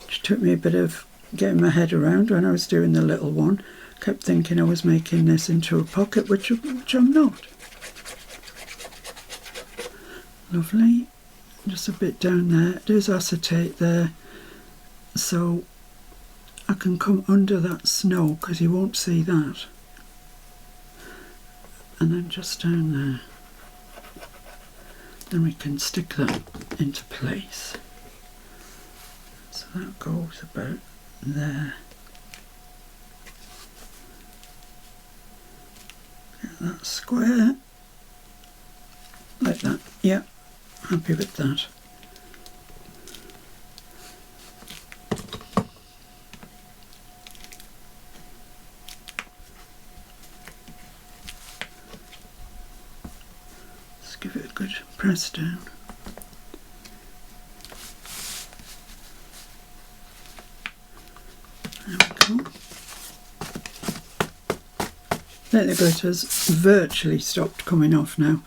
Which took me a bit of getting my head around when I was doing the little one. Kept thinking I was making this into a pocket, which I'm not. Lovely. Just a bit down there. There's acetate there, so I can come under that snow because you won't see that. And then just down there. Then we can stick that into place. So that goes about there. Get that square. Like that. Yeah, happy with that. Let's give it a good press down. There we go. I think the glitter's virtually stopped coming off now,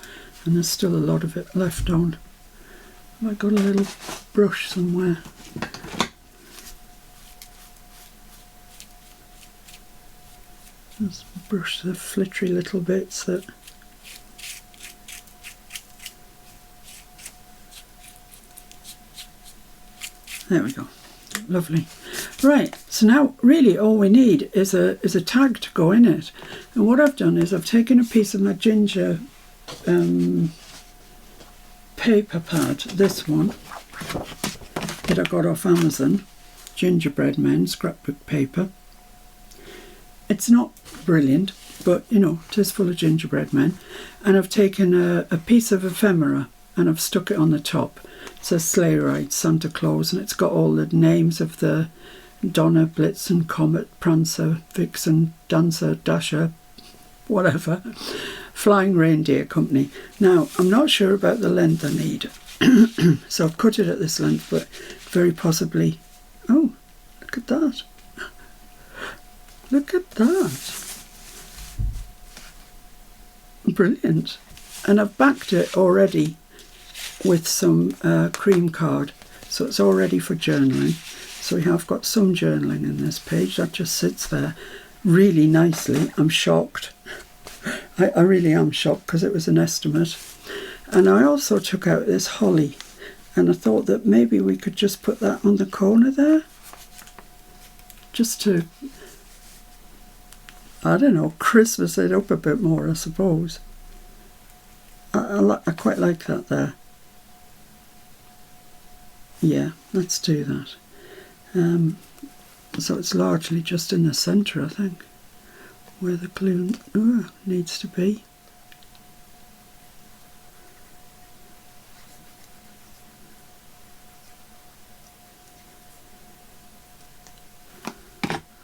and there's still a lot of it left on. Have I got a little brush somewhere? Just brush the flittery little bits that... There we go. Lovely. Right, so now really all we need is a tag to go in it. And what I've done is I've taken a piece of my ginger paper pad, this one that I got off Amazon, Gingerbread Men scrapbook paper. It's not brilliant, but you know, it is full of gingerbread men. And I've taken a piece of ephemera and I've stuck it on the top. It says Sleigh Ride Santa Claus, and it's got all the names of the Donner, Blitzen, Comet, Prancer, Vixen, Dancer, Dasher, whatever, Flying Reindeer Company. Now, I'm not sure about the length I need, so I've cut it at this length, but very possibly... Oh, look at that. Look at that. Brilliant. And I've backed it already with some cream card, so it's all ready for journaling. So we have got some journaling in this page that just sits there really nicely. I'm shocked. I really am shocked because it was an estimate. And I also took out this holly, and I thought that maybe we could just put that on the corner there, just to, I don't know, Christmas it up a bit more, I suppose. I quite like that there. Yeah, let's do that. So it's largely just in the centre, I think, where the glue needs to be.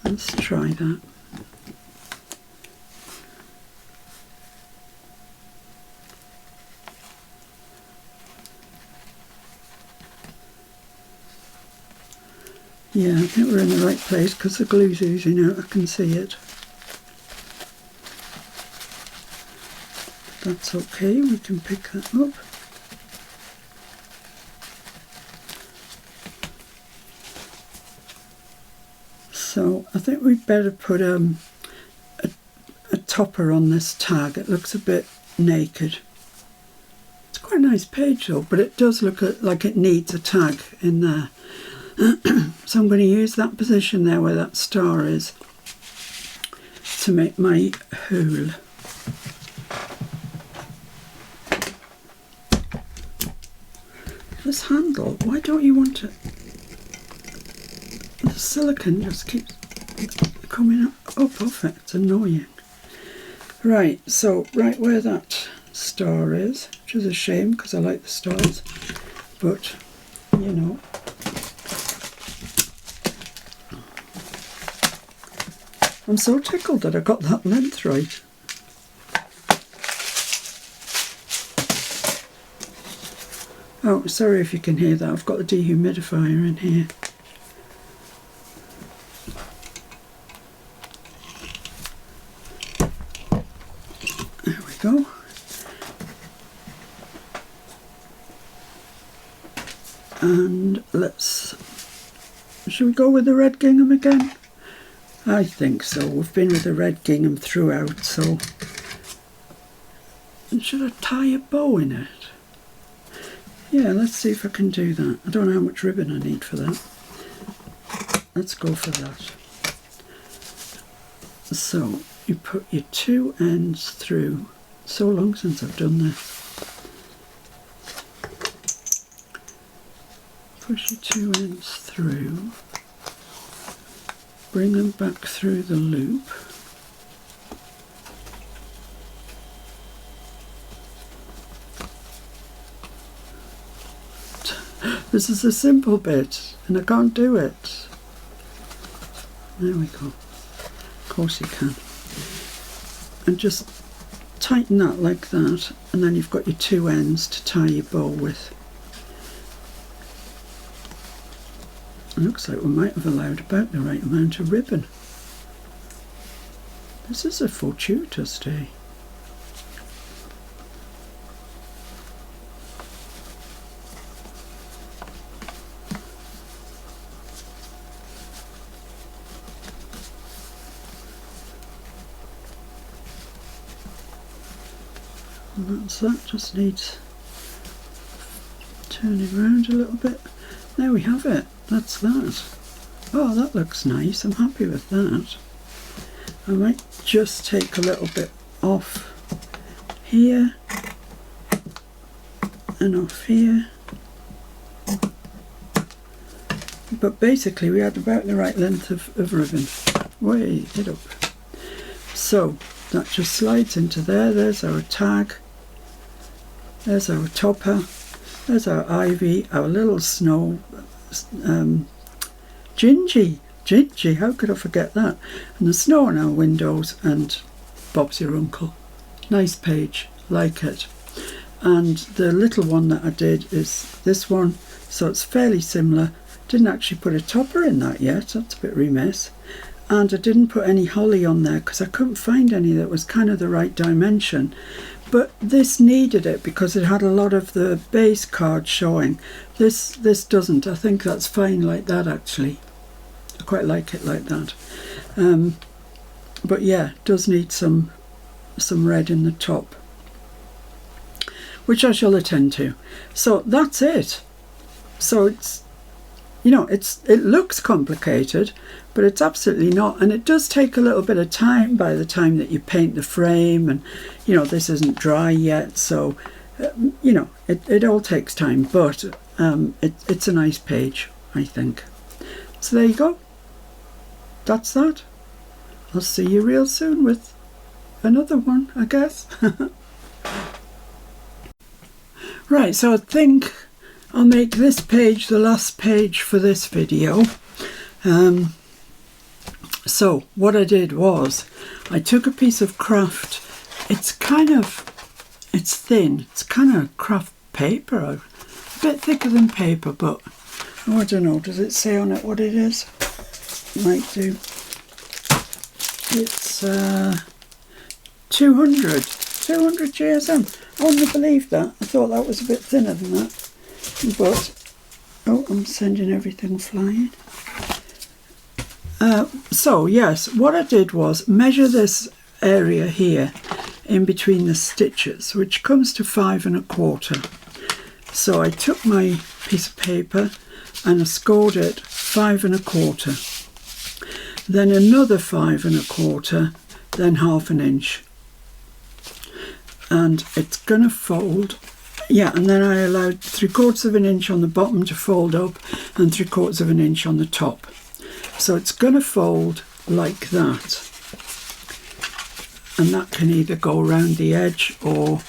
Let's try that. Yeah, I think we're in the right place because the glue's oozing out, I can see it. That's okay, we can pick that up. So I think we'd better put a topper on this tag. It looks a bit naked. It's quite a nice page though, but it does look like it needs a tag in there. So I'm going to use that position there where that star is to make my hole. This handle, why don't you want it? The silicone just keeps coming up off it. It's annoying. Right, so right where that star is, which is a shame because I like the stars, but you know. I'm so tickled that I got that length right. Oh, sorry if you can hear that. I've got the dehumidifier in here. go. And should we go with the red gingham again? I think so. We've been with the red gingham throughout, so. And should I tie a bow in it? Yeah, let's see if I can do that. I don't know how much ribbon I need for that. Let's go for that. So, you put your 2 ends through. So long since I've done this. Push your 2 ends through. Bring them back through the loop. This is a simple bit, and I can't do it. There we go. Of course you can. And just tighten that like that, and then you've got your 2 ends to tie your bow with. It looks like we might have allowed about the right amount of ribbon. This is a fortuitous day. And that's that, just needs turning around a little bit. There we have it, that's that. Oh, that looks nice, I'm happy with that. I might just take a little bit off here and off here. But basically we had about the right length of ribbon. Way it up. So that just slides into there. There's our tag. There's our topper. There's our ivy, our little snow. Gingy, how could I forget that? And the snow on our windows, and Bob's your uncle. Nice page, like it. And the little one that I did is this one, so it's fairly similar. Didn't actually put a topper in that yet, that's a bit remiss. And I didn't put any holly on there because I couldn't find any that was kind of the right dimension. But this needed it because it had a lot of the base card showing. This doesn't. I think that's fine like that actually. I quite like it like that. But yeah, it does need some red in the top, which I shall attend to. So that's it. So it's, you know, it looks complicated, but it's absolutely not. And it does take a little bit of time by the time that you paint the frame, and you know, this isn't dry yet, so you know, it all takes time, but it's a nice page, I think. So there you go. That's that. I'll see you real soon with another one, I guess. Right, so I think I'll make this page the last page for this video. So what I did was I took a piece of craft. It's thin. It's kind of craft paper, a bit thicker than paper, but oh, I don't know. Does it say on it what it is? It might do. It's 200 GSM. I wouldn't believe that. I thought that was a bit thinner than that. But, oh, I'm sending everything flying. So, yes, what I did was measure this area here in between the stitches, which comes to 5 1/4. So I took my piece of paper and I scored it 5 1/4. Then another 5 1/4, then 1/2 inch. And it's going to fold. Yeah, and then I allowed 3/4 inch on the bottom to fold up and 3/4 inch on the top. So it's going to fold like that. And that can either go around the edge or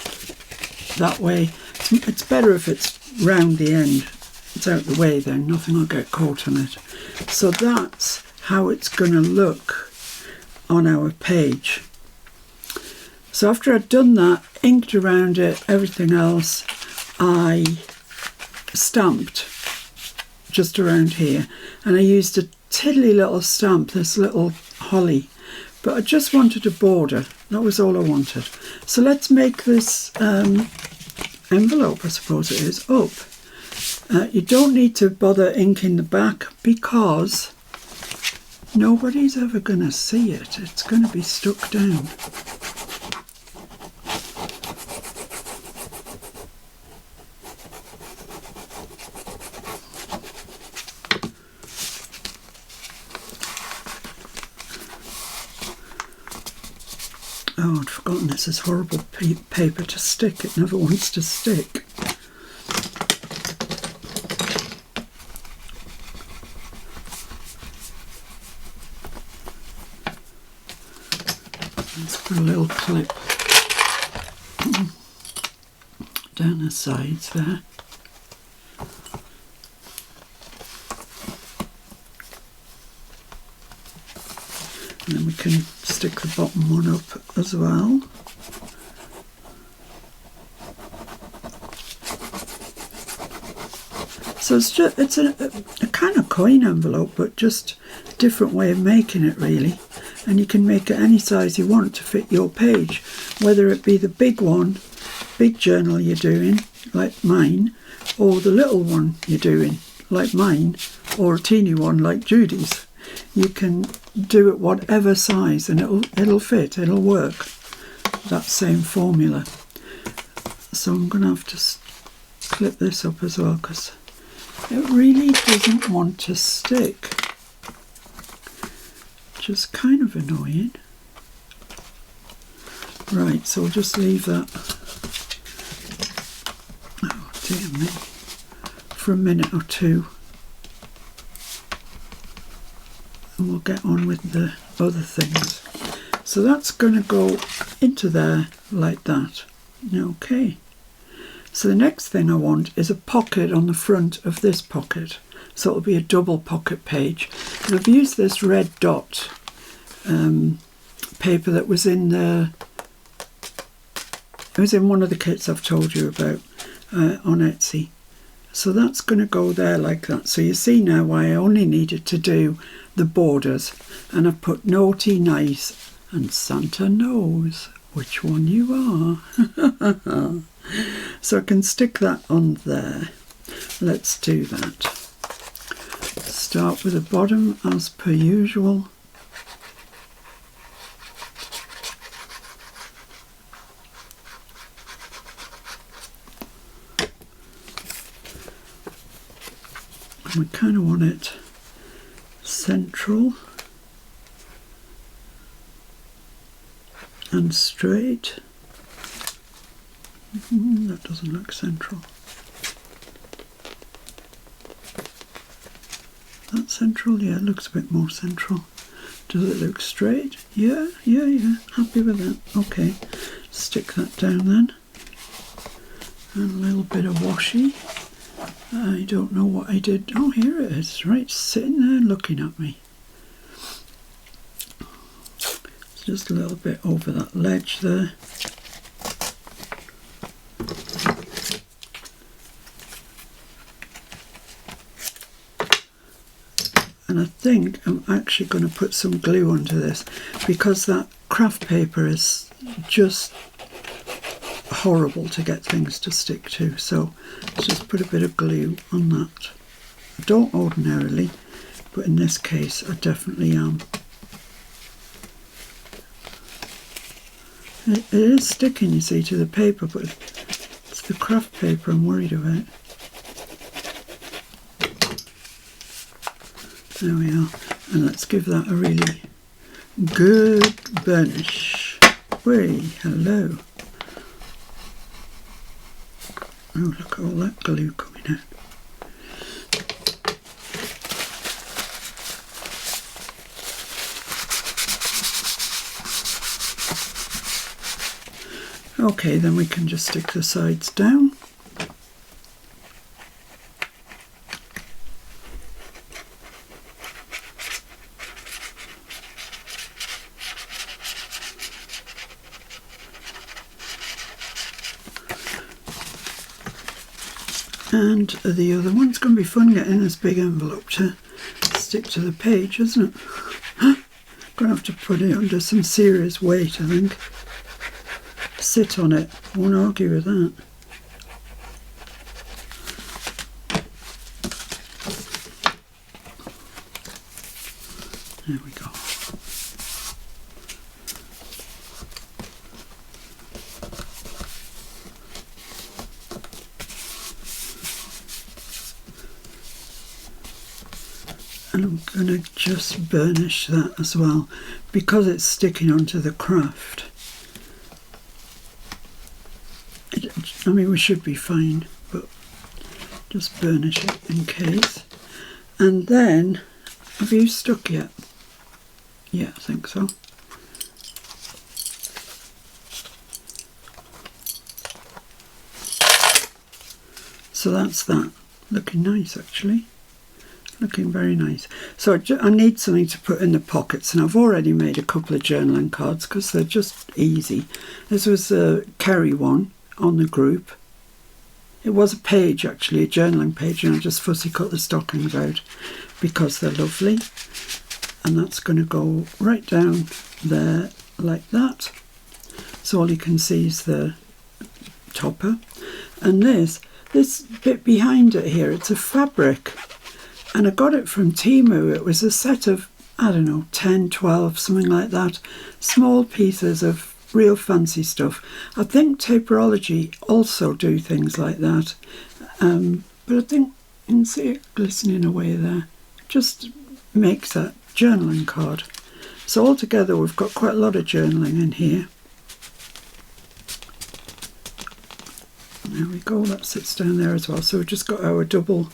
that way. It's better if it's round the end. It's out the way then, nothing will get caught on it. So that's how it's going to look on our page. So after I'd done that, inked around it, everything else, I stamped just around here, and I used a tiddly little stamp, this little holly, but I just wanted a border. That was all I wanted. So let's make this envelope, I suppose it is, up. You don't need to bother inking the back because nobody's ever going to see it. It's going to be stuck down. Oh, I'd forgotten this is horrible paper to stick. It never wants to stick. Let's put a little clip down the sides there. And then we can stick the bottom one up as well. So it's a kind of coin envelope, but just a different way of making it really. And you can make it any size you want to fit your page, whether it be the big one, big journal you're doing, like mine, or the little one you're doing, like mine, or a teeny one like Judy's. You can do it whatever size and it'll fit, it'll work. That same formula. So I'm going to have to clip this up as well because it really doesn't want to stick. Which is kind of annoying. Right, so we'll just leave that, oh dear me, for a minute or two. And we'll get on with the other things. So that's going to go into there like that. Okay. So the next thing I want is a pocket on the front of this pocket. So it'll be a double pocket page. And I've used this red dot paper that was in one of the kits I've told you about on Etsy. So that's going to go there like that. So you see now why I only needed to do the borders. And I've put naughty, nice, and Santa knows which one you are. So I can stick that on there. Let's do that. Start with the bottom as per usual. And we kind of want it central and straight. That doesn't look central. That central? Yeah, it looks a bit more central. Does it look straight? Yeah. Happy with that. Okay, stick that down then. And a little bit of washi. I don't know what I did. Oh, here it is. Right, sitting there looking at me. It's just a little bit over that ledge there. And I think I'm actually going to put some glue onto this because that craft paper is just horrible to get things to stick to. So let's just put a bit of glue on that. I don't ordinarily, but in this case I definitely am. It is sticking, you see, to the paper, but it's the craft paper I'm worried about. There we are, and let's give that a really good burnish. Way, hello. Oh, look at all that glue coming out. Okay, then we can just stick the sides down. And the other one's going to be fun getting this big envelope to stick to the page, isn't it? Gonna have to put it under some serious weight, I think. Sit on it, won't argue with that. There we go. And I'm going to just burnish that as well, because it's sticking onto the craft. I mean, we should be fine, but just burnish it in case. And then, have you stuck yet? Yeah, I think so. So that's that. Looking nice, actually. Looking very nice. So I need something to put in the pockets, and I've already made a couple of journaling cards because they're just easy. This was a Kerry one on the group. It was a page, actually, a journaling page, and I just fussy cut the stockings out because they're lovely. And that's going to go right down there like that. So all you can see is the topper. And this bit behind it here, it's a fabric. And I got it from Temu. It was a set of, I don't know, 10, 12, something like that. Small pieces of real fancy stuff. I think Taperology also do things like that. But I think, you can see it glistening away there. Just makes that journaling card. So altogether we've got quite a lot of journaling in here. There we go, that sits down there as well. So we've just got our double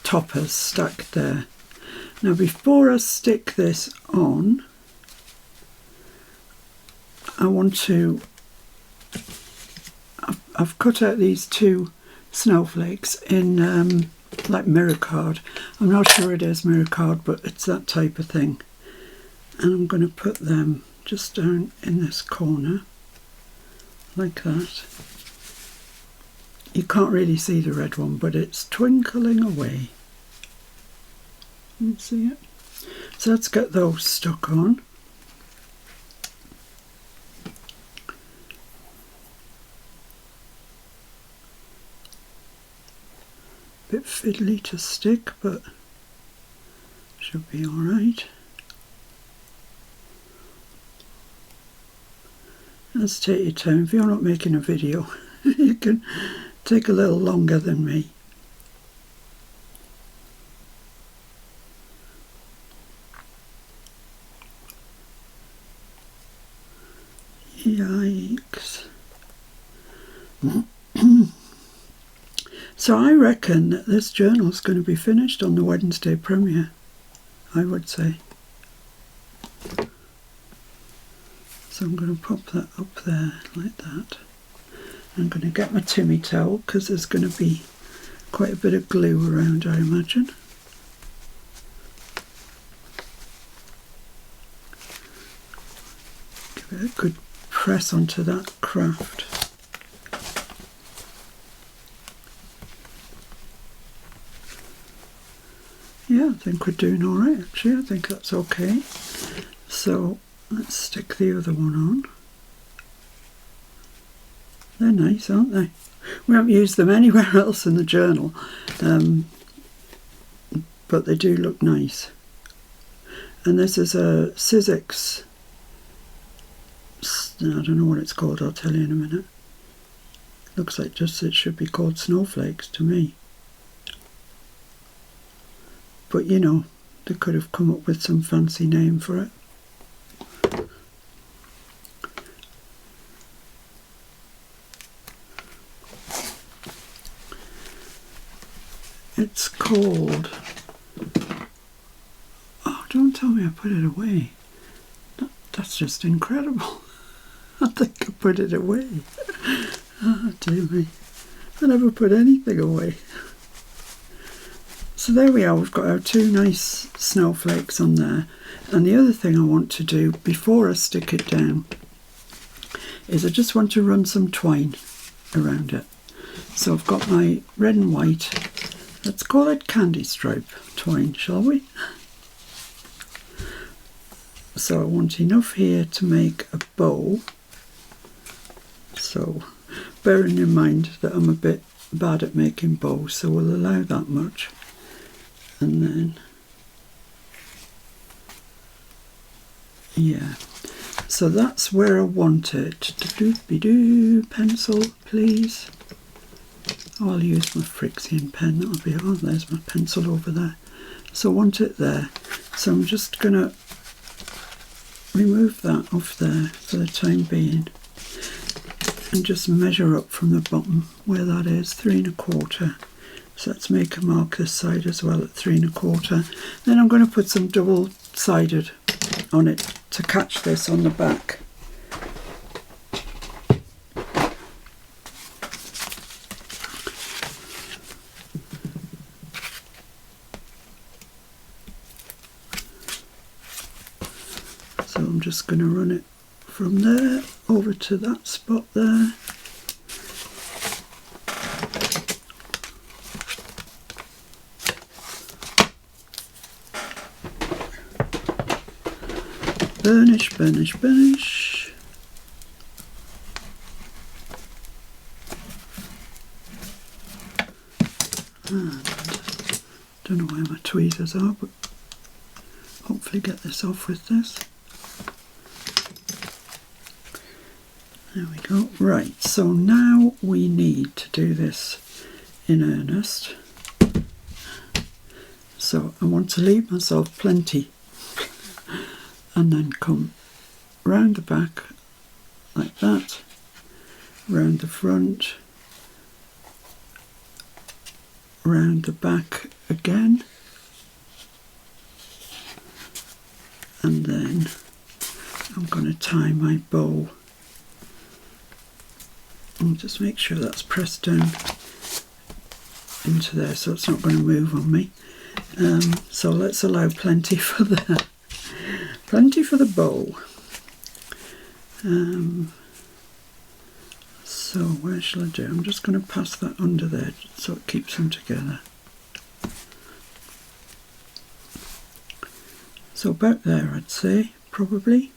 toppers stacked there. Now before I stick this on, I want to, I've cut out these two snowflakes in like mirror card. I'm not sure it is mirror card, but it's that type of thing. And I'm going to put them just down in this corner like that. You can't really see the red one, but it's twinkling away. You can see it? So let's get those stuck on. Bit fiddly to stick, but should be alright. Let's take your time. If you're not making a video, you can take a little longer than me. Yikes. So I reckon that this journal is going to be finished on the Wednesday premiere, I would say. So I'm going to pop that up there like that. I'm going to get my Timmy towel because there's going to be quite a bit of glue around, I imagine. Give it a good press onto that craft. Yeah, I think we're doing all right, actually. I think that's okay. So let's stick the other one on. They're nice, aren't they? We haven't used them anywhere else in the journal, but they do look nice. And this is a Sizzix, I don't know what it's called, I'll tell you in a minute. Looks like just it should be called Snowflakes to me. But you know, they could have come up with some fancy name for it. It's called, oh, don't tell me I put it away. That's just incredible. I think I put it away. Oh dear me, I never put anything away. So there we are, we've got our two nice snowflakes on there. And the other thing I want to do before I stick it down is I just want to run some twine around it. So I've got my red and white, let's call it candy stripe twine, shall we? So I want enough here to make a bow. So bearing in mind that I'm a bit bad at making bows, so we'll allow that much. And then, yeah, so that's where I want it. Doop-de-doo, pencil, please. Oh, I'll use my Frixian pen, that'll be, oh, there's my pencil over there. So I want it there. So I'm just going to remove that off there for the time being. And just measure up from the bottom where that is, 3 1/4. So let's make a mark this side as well at 3 1/4. Then I'm going to put some double-sided on it to catch this on the back. So I'm just going to run it from there over to that spot there. Burnish, burnish, burnish. And don't know where my tweezers are, but hopefully get this off with this. There we go. Right, so now we need to do this in earnest. So I want to leave myself plenty and then come round the back like that, round the front, round the back again, and then I'm going to tie my bow. I'll just make sure that's pressed down into there so it's not going to move on me. So let's allow plenty for the bow. So where shall I do? I'm just going to pass that under there so it keeps them together. So about there, I'd say, probably.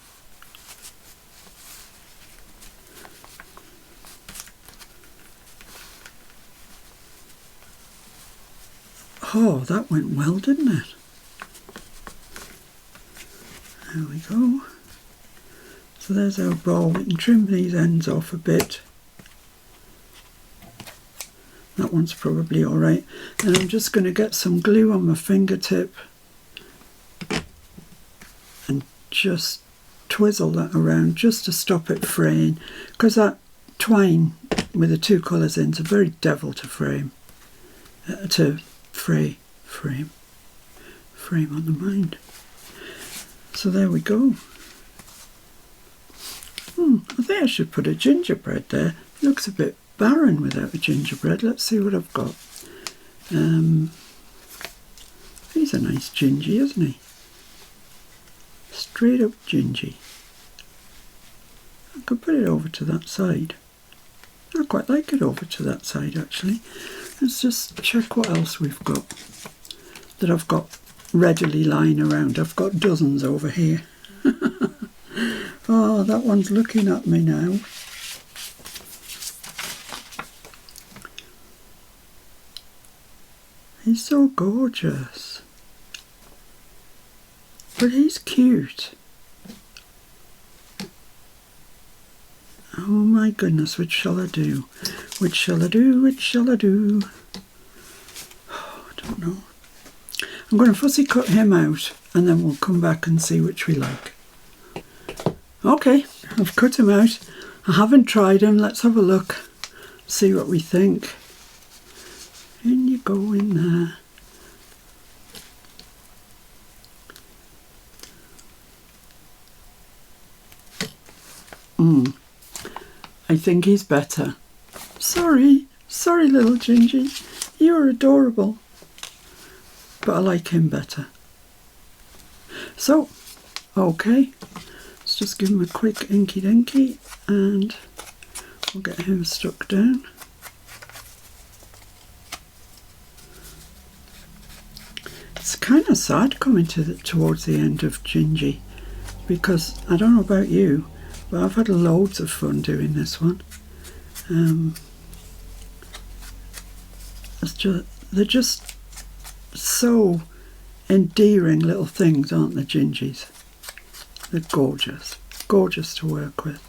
Oh, that went well, didn't it? There we go. So there's our bowl. We can trim these ends off a bit. That one's probably alright. And I'm just going to get some glue on my fingertip and just twizzle that around just to stop it fraying, because that twine with the two colours in is a very devil to frame. Frame on the mind. So there we go. I think I should put a gingerbread there. It looks a bit barren without a gingerbread. Let's see what I've got. He's a nice gingy, isn't he? Straight up gingy. I could put it over to that side. I quite like it over to that side actually. Let's just check what else we've got that I've got readily lying around. I've got dozens over here. Oh, that one's looking at me now. He's so gorgeous. But he's cute. Oh my goodness, which shall I do? Which shall I do? Which shall I do? Oh, I don't know. I'm going to fussy cut him out and then we'll come back and see which we like. Okay, I've cut him out. I haven't tried him. Let's have a look. See what we think. In you go in there. I think he's better. Sorry little Gingy. You're adorable. But I like him better. So, okay. Let's just give him a quick inky dinky and we'll get him stuck down. It's kind of sad coming towards the end of Gingy because I don't know about you, but I've had loads of fun doing this one. They're just so endearing little things, aren't they, Gingies? They're gorgeous, gorgeous to work with.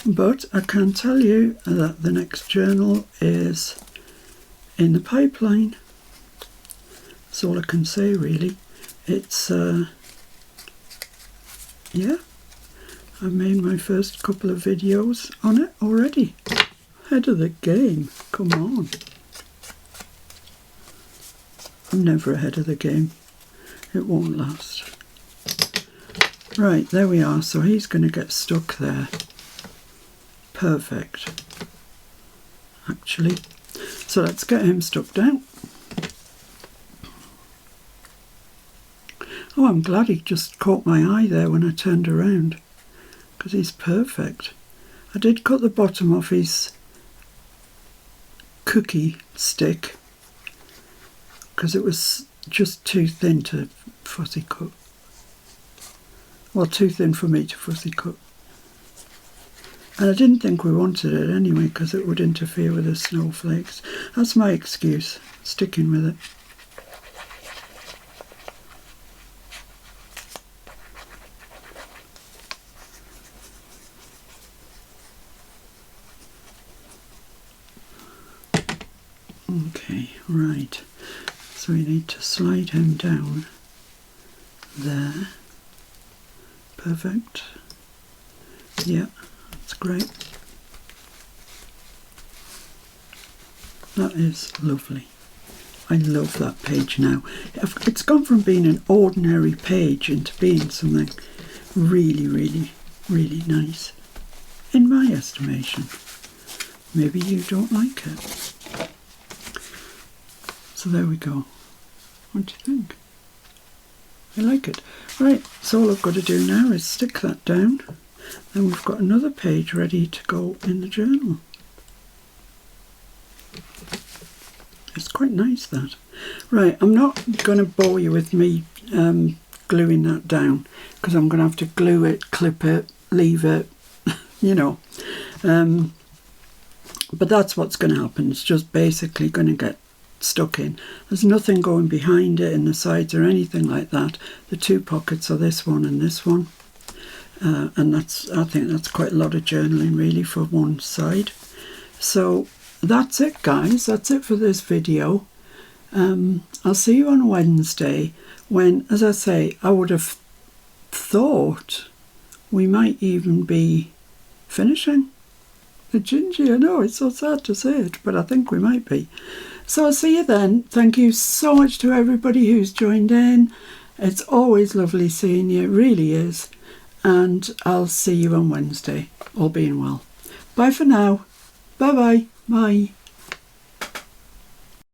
But I can tell you that the next journal is in the pipeline. That's all I can say, really. It's, yeah, I've made my first couple of videos on it already. Ahead of the game, come on. I'm never ahead of the game. It won't last. Right, there we are. So he's going to get stuck there. Perfect. Actually. So let's get him stuck down. Oh, I'm glad he just caught my eye there when I turned around, because he's perfect. I did cut the bottom off his cookie stick because it was just too thin to fussy cut. Well, too thin for me to fussy cut. And I didn't think we wanted it anyway because it would interfere with the snowflakes. That's my excuse, sticking with it. Okay, right. So we need to slide him down there. Perfect. Yeah, that's great. That is lovely. I love that page now. It's gone from being an ordinary page into being something really, really, really nice, in my estimation. Maybe you don't like it. So there we go. What do you think? I like it. Right, so all I've got to do now is stick that down. Then we've got another page ready to go in the journal. It's quite nice, that. Right, I'm not going to bore you with me gluing that down, because I'm going to have to glue it, clip it, leave it, you know. But that's what's going to happen. It's just basically going to get stuck in. There's nothing going behind it in the sides or anything like that. The two pockets are this one and this one. And I think that's quite a lot of journaling really for one side. So that's it, guys. That's it for this video. I'll see you on Wednesday when, as I say, I would have thought we might even be finishing the Gingy. I know, it's so sad to say it, but I think we might be. So I'll see you then. Thank you so much to everybody who's joined in. It's always lovely seeing you, it really is. And I'll see you on Wednesday, all being well. Bye for now. Bye-bye. Bye.